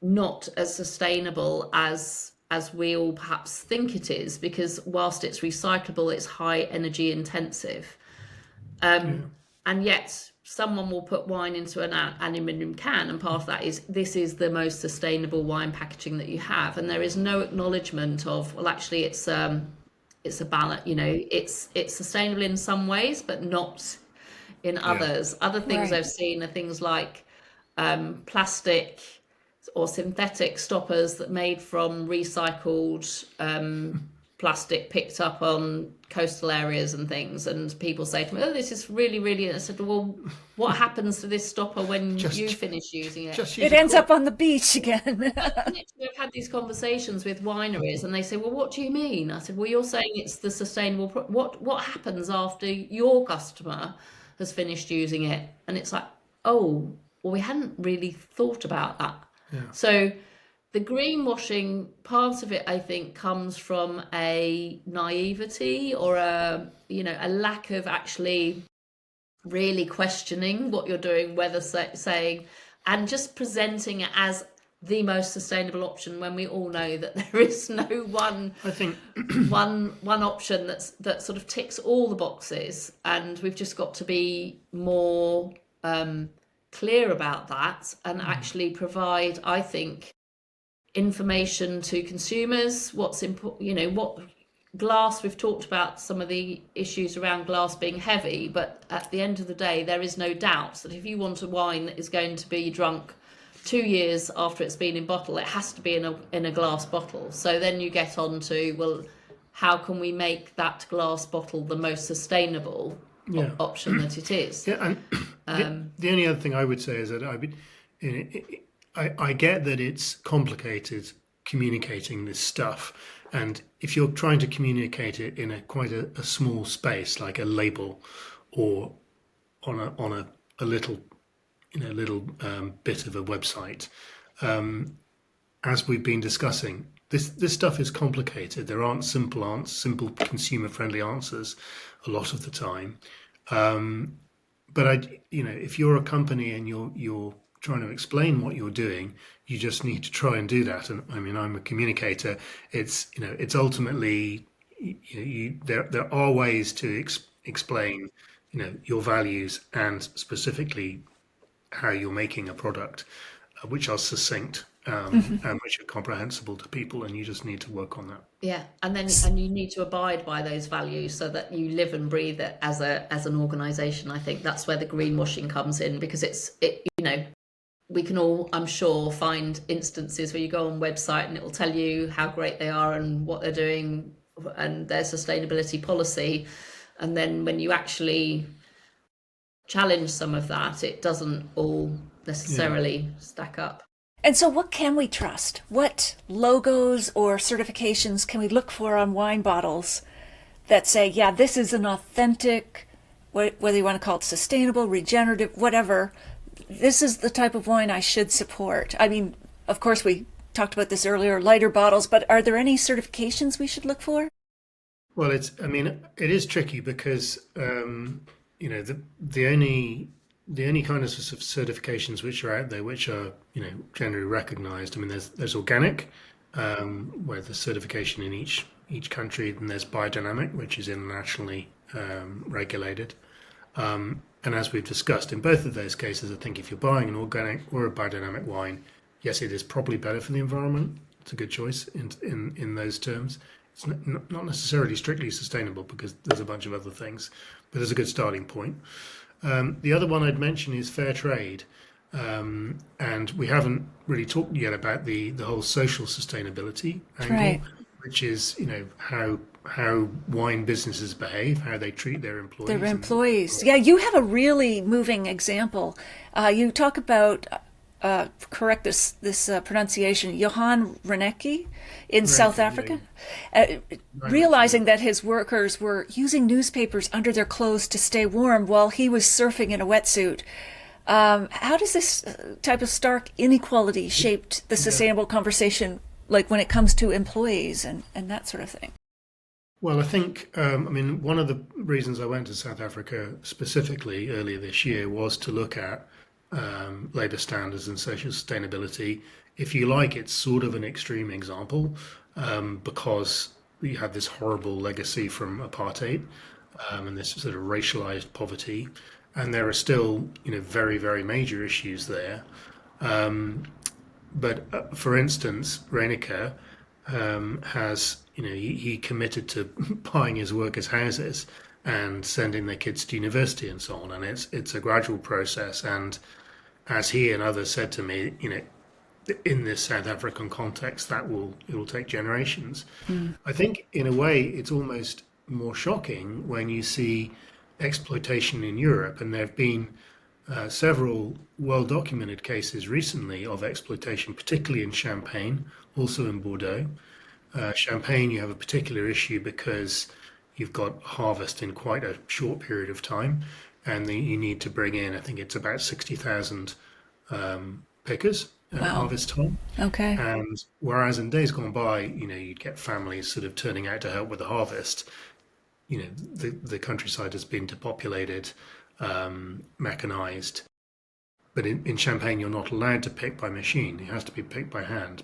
not as sustainable as we all perhaps think it is, because whilst it's recyclable, it's high energy intensive. And yet someone will put wine into an aluminium can, and part of that is, this is the most sustainable wine packaging that you have, and there is no acknowledgement of, well, actually it's a balance. It's sustainable in some ways but not in others. Other things I've seen are things like plastic or synthetic stoppers that made from recycled plastic picked up on coastal areas and things, and people say to me, oh, this is really, really, and I said, well, what happens to this stopper when you finish using it? It ends up on the beach again. I've had these conversations with wineries and they say, well, what do you mean? I said, well, you're saying it's the sustainable what happens after your customer has finished using it? And it's like, oh, well, we hadn't really thought about that. So the greenwashing part of it, I think, comes from a naivety or a lack of actually really questioning what you're doing, whether saying and just presenting it as the most sustainable option, when we all know that there is no one option that sort of ticks all the boxes, and we've just got to be more clear about that and actually provide, I think, information to consumers. What's important, what glass, we've talked about some of the issues around glass being heavy, but at the end of the day, there is no doubt that if you want a wine that is going to be drunk 2 years after it's been in bottle, it has to be in a glass bottle. So then you get on to, well, how can we make that glass bottle the most sustainable option that it is? And the only other thing I would say is that I get that it's complicated communicating this stuff, and if you're trying to communicate it in quite a small space, like a label or on a little bit of a website, as we've been discussing, this stuff is complicated. There aren't simple consumer-friendly answers a lot of the time. But if you're a company and you're trying to explain what you're doing, you just need to try and do that. And I mean, I'm a communicator. It's ultimately there are ways to explain your values and specifically how you're making a product, which are succinct and which are comprehensible to people, and you just need to work on that. Yeah, and you need to abide by those values so that you live and breathe it as an organisation. I think that's where the greenwashing comes in, because we can all, I'm sure, find instances where you go on website and it will tell you how great they are and what they're doing and their sustainability policy, and then when you actually challenge some of that, it doesn't all necessarily stack up. And so what can we trust? What logos or certifications can we look for on wine bottles that say, yeah, this is an authentic, whether you want to call it sustainable, regenerative, whatever, this is the type of wine I should support? I mean, of course, we talked about this earlier, lighter bottles, but are there any certifications we should look for? Well, it is tricky because, the only kind of certifications which are out there, which are generally recognised. I mean, there's organic, where there's certification in each country, and there's biodynamic, which is internationally regulated. And as we've discussed, in both of those cases, I think if you're buying an organic or a biodynamic wine, yes, it is probably better for the environment. It's a good choice in those terms. It's not necessarily strictly sustainable because there's a bunch of other things, but it's a good starting point. The other one I'd mention is fair trade. And we haven't really talked yet about the whole social sustainability angle, Right. which is, how wine businesses behave, how they treat their employees. Their employees. Yeah, you have a really moving example. You talk about, correct this pronunciation, Johan Reneke in South Africa, realizing that his workers were using newspapers under their clothes to stay warm while he was surfing in a wetsuit. How does this type of stark inequality shaped the sustainable conversation, like when it comes to employees and that sort of thing? Well, I think, one of the reasons I went to South Africa specifically earlier this year was to look at labour standards and social sustainability. If you like, it's sort of an extreme example because we had this horrible legacy from apartheid and this sort of racialized poverty. And there are still, very, very major issues there. But for instance, Reinecker has, he committed to buying his workers' houses and sending their kids to university and so on. And it's a gradual process. And as he and others said to me, in this South African context, it will take generations. I think in a way it's almost more shocking when you see exploitation in Europe, and there have been several well-documented cases recently of exploitation, particularly in Champagne, also in Bordeaux. Champagne, you have a particular issue because you've got harvest in quite a short period of time, and you need to bring in, I think it's about 60,000 pickers at harvest time. Okay. And whereas in days gone by, you'd get families sort of turning out to help with the harvest, the countryside has been depopulated, mechanized. But in Champagne, you're not allowed to pick by machine. It has to be picked by hand,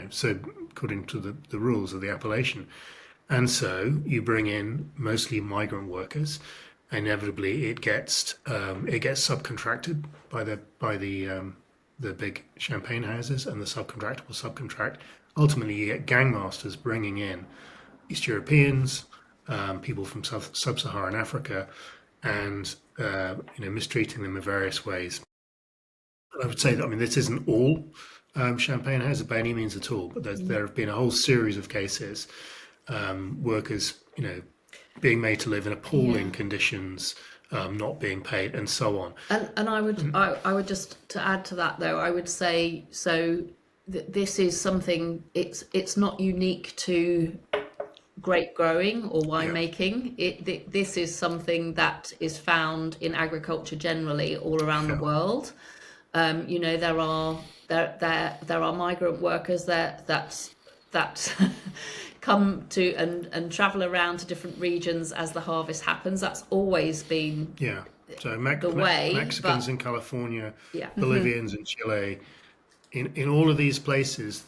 so according to the rules of the appellation. And so you bring in mostly migrant workers. Inevitably, it gets subcontracted by the big champagne houses, and the subcontractor will subcontract. Ultimately, you get gangmasters bringing in East Europeans, people from sub-Saharan Africa, and mistreating them in various ways. I would say that this isn't all champagne houses by any means at all, but there have been a whole series of cases, workers being made to live in appalling conditions, not being paid, and so on. And I would just, to add to that though, I would say this is something, it's not unique to grape growing or winemaking. This is something that is found in agriculture generally all around the world. There are migrant workers that come to and travel around to different regions as the harvest happens. That's always been So the way. Mexicans in California, Bolivians in Chile, in all of these places,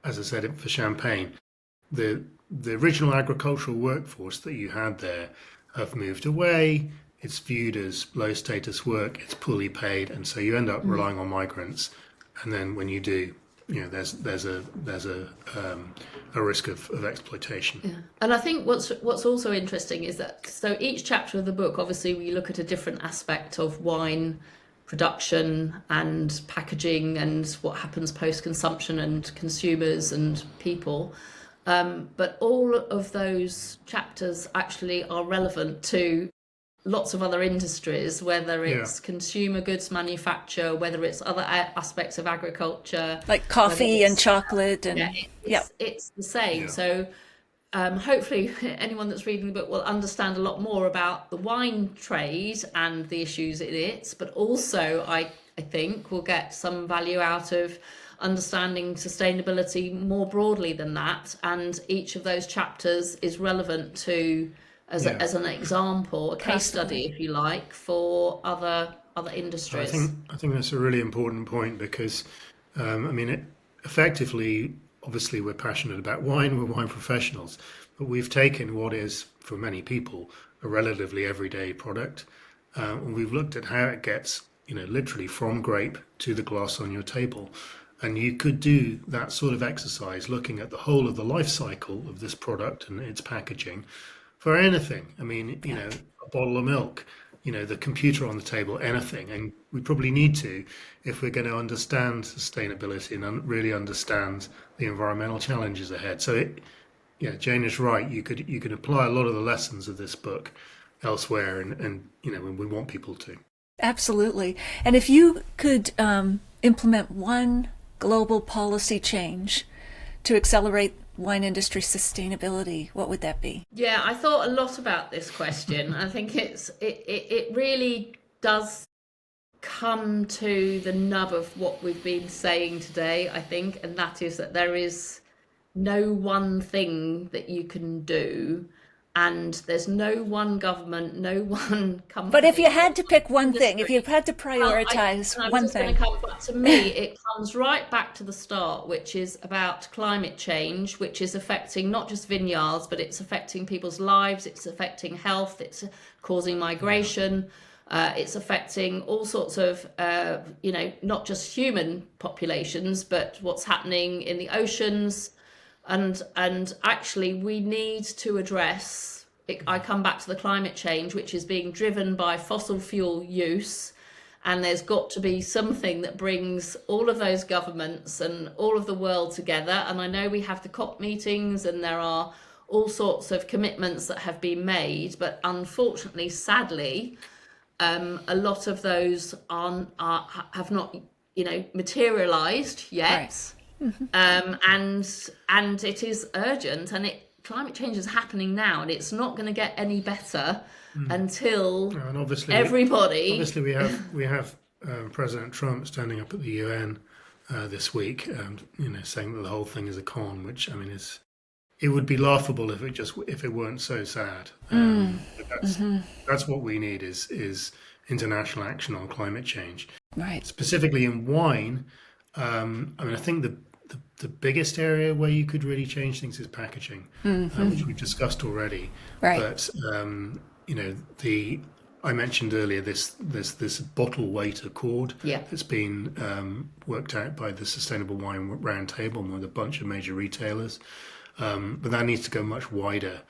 as I said for Champagne, the original agricultural workforce that you had there have moved away. It's viewed as low status work. It's poorly paid, and so you end up relying on migrants. And then when you do, there's a risk of exploitation. Yeah. And I think what's also interesting is that each chapter of the book, obviously, we look at a different aspect of wine production and packaging and what happens post-consumption and consumers and people. But all of those chapters actually are relevant to lots of other industries, whether it's consumer goods manufacture, whether it's other aspects of agriculture, like coffee and chocolate, and it's the same. So hopefully anyone that's reading the book will understand a lot more about the wine trade and the issues in it, but also I think we'll get some value out of understanding sustainability more broadly than that, and each of those chapters is relevant to as an example, a case study, if you like, for other industries. I think that's a really important point because, effectively, obviously we're passionate about wine, we're wine professionals, but we've taken what is, for many people, a relatively everyday product, and we've looked at how it gets, literally from grape to the glass on your table. And you could do that sort of exercise looking at the whole of the life cycle of this product and its packaging for anything. I mean, a bottle of milk, the computer on the table, anything. And we probably need to, if we're going to understand sustainability and really understand the environmental challenges ahead. So, Jane is right. You could apply a lot of the lessons of this book elsewhere, and we want people to. Absolutely. And if you could implement one global policy change to accelerate wine industry sustainability, what would that be? Yeah, I thought a lot about this question. I think it really does come to the nub of what we've been saying today, I think, and that is that there is no one thing that you can do, and there's no one government, no one company. But if you had to pick one thing, if you had to prioritize one thing. But to me, it comes right back to the start, which is about climate change, which is affecting not just vineyards, but it's affecting people's lives, it's affecting health, it's causing migration, it's affecting all sorts of, not just human populations, but what's happening in the oceans. And actually, we need to address it. I come back to the climate change, which is being driven by fossil fuel use. And there's got to be something that brings all of those governments and all of the world together. And I know we have the COP meetings and there are all sorts of commitments that have been made. But unfortunately, sadly, a lot of those have not, materialized yet. Right. And it is urgent, and climate change is happening now, and it's not going to get any better until and obviously everybody. We have President Trump standing up at the UN this week, saying that the whole thing is a con, which it would be laughable if it weren't so sad. That's what we need is international action on climate change, right? Specifically in wine. I think the biggest area where you could really change things is packaging, which we've discussed already. Right. But I mentioned earlier this bottle weight accord that's been worked out by the Sustainable Wine Roundtable with a bunch of major retailers, but that needs to go much wider.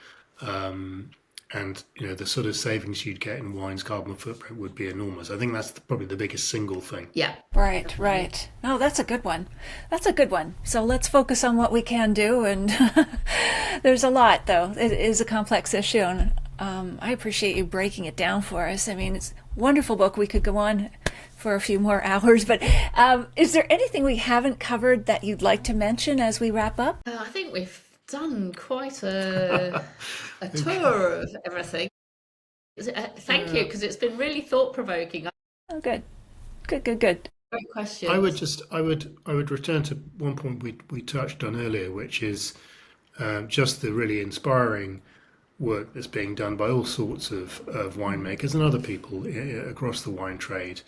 And the sort of savings you'd get in wine's carbon footprint would be enormous. I think that's probably the biggest single thing. Yeah. Right. Oh, that's a good one. So let's focus on what we can do. And there's a lot, though. It is a complex issue. And I appreciate you breaking it down for us. I mean, it's a wonderful book. We could go on for a few more hours. But is there anything we haven't covered that you'd like to mention as we wrap up? I think we've done quite a tour of everything. Thank you, because it's been really thought-provoking. Oh, good. Great question. I would return to one point we touched on earlier, which is just the really inspiring work that's being done by all sorts of winemakers and other people across the wine trade.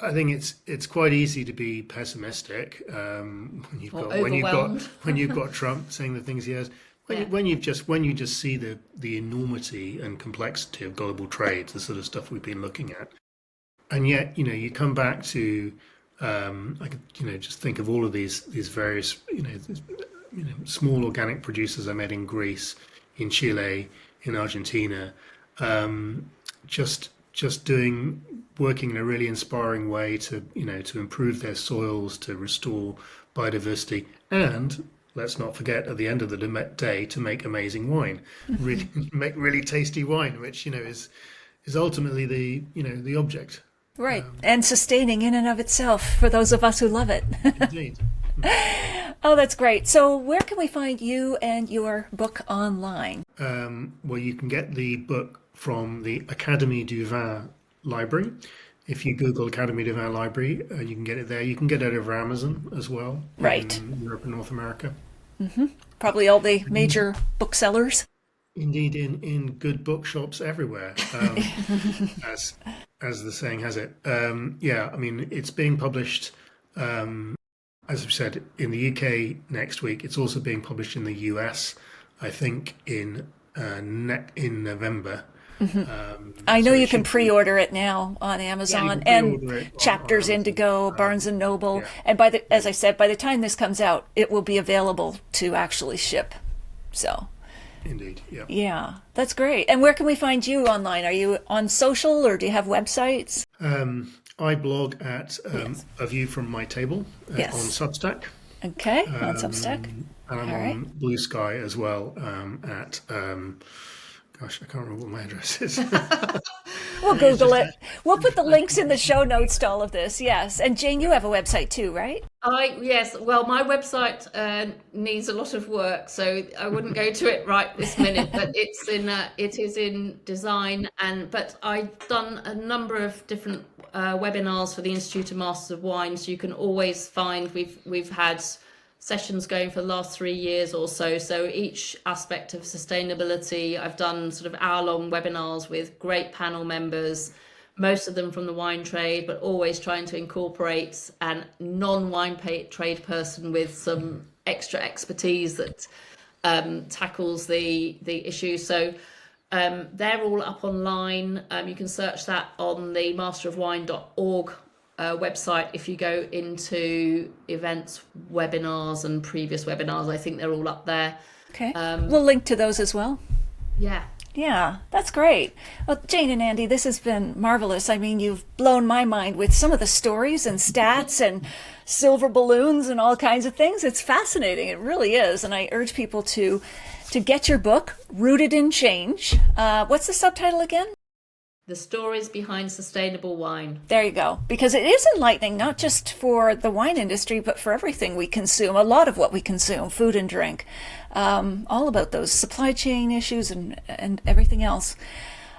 I think it's quite easy to be pessimistic when you've got Trump saying the things he has. When you just see the enormity and complexity of global trade, the sort of stuff we've been looking at, and yet you come back to just think of all of these various small organic producers I met in Greece, in Chile, in Argentina, just working in a really inspiring way to improve their soils, to restore biodiversity, and let's not forget at the end of the day to make amazing wine, make really tasty wine, which is ultimately the object. Right, and sustaining in and of itself for those of us who love it. Indeed. Oh, that's great. So where can we find you and your book online? Well, you can get the book from the Académie du Vin library. If you Google Académie du Vin library, you can get it there. You can get it over Amazon as well. Right. In Europe and North America. Probably all the major booksellers. Indeed, in good bookshops everywhere, as the saying has it. It's being published as I've said, in the UK next week. It's also being published in the US, I think, in November. I know So you it can should be. pre-order it now on You Amazon can and pre-order it on Chapters, Amazon. Indigo, Barnes and Noble. Yeah, And as I said, by the time this comes out, it will be available to actually ship. So, indeed. Yeah. yeah, that's great. And where can we find you online? Are you on social or do you have websites? I blog at Yes. A View from My Table Yes. on Substack, Okay, on Substack. and I'm All on right. Blue Sky as well at gosh, I can't remember what my address is. We'll It's Google just it. We'll put the links in the show notes to all of this. Yes. And Jane, you have a website too, right? Yes, well, my website needs a lot of work, so I wouldn't go to it right this minute. But it is in design, but I've done a number of different webinars for the Institute of Masters of Wine. So you can always find we've had sessions going for the last 3 years or so. So each aspect of sustainability, I've done sort of hour-long webinars with great panel members, most of them from the wine trade, but always trying to incorporate a non-wine trade person with some extra expertise that tackles the issue. So they're all up online. You can search that on the masterofwine.org website. If you go into events, webinars, and previous webinars, I think they're all up there. Okay. We'll link to those as well. Yeah. Yeah, that's great. Well, Jane and Andy, this has been marvelous. I mean, you've blown my mind with some of the stories and stats and silver balloons and all kinds of things. It's fascinating. It really is. And I urge people to get your book, Rooted in Change. What's the subtitle again? The stories behind sustainable wine. There you go. Because it is enlightening, not just for the wine industry, but for everything we consume, a lot of what we consume, food and drink, all about those supply chain issues and everything else.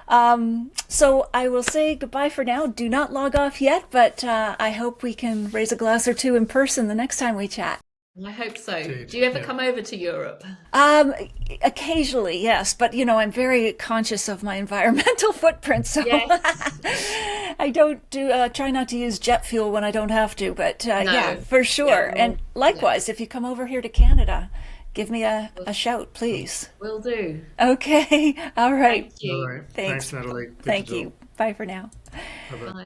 So I will say goodbye for now. Do not log off yet, but I hope we can raise a glass or two in person the next time we chat. I hope so. Indeed, Do you ever yeah. come over to Europe? Occasionally, yes, but I'm very conscious of my environmental footprint, so Yes. I don't try not to use jet fuel when I don't have to. But No. yeah, for sure. Yeah, And likewise, if you come over here to Canada, give me a shout, please. Will do. Okay. All right. Thank you. All right. Thanks. Thanks, Natalie. Good to Thank talk. you. Bye for now. Bye-bye. Bye.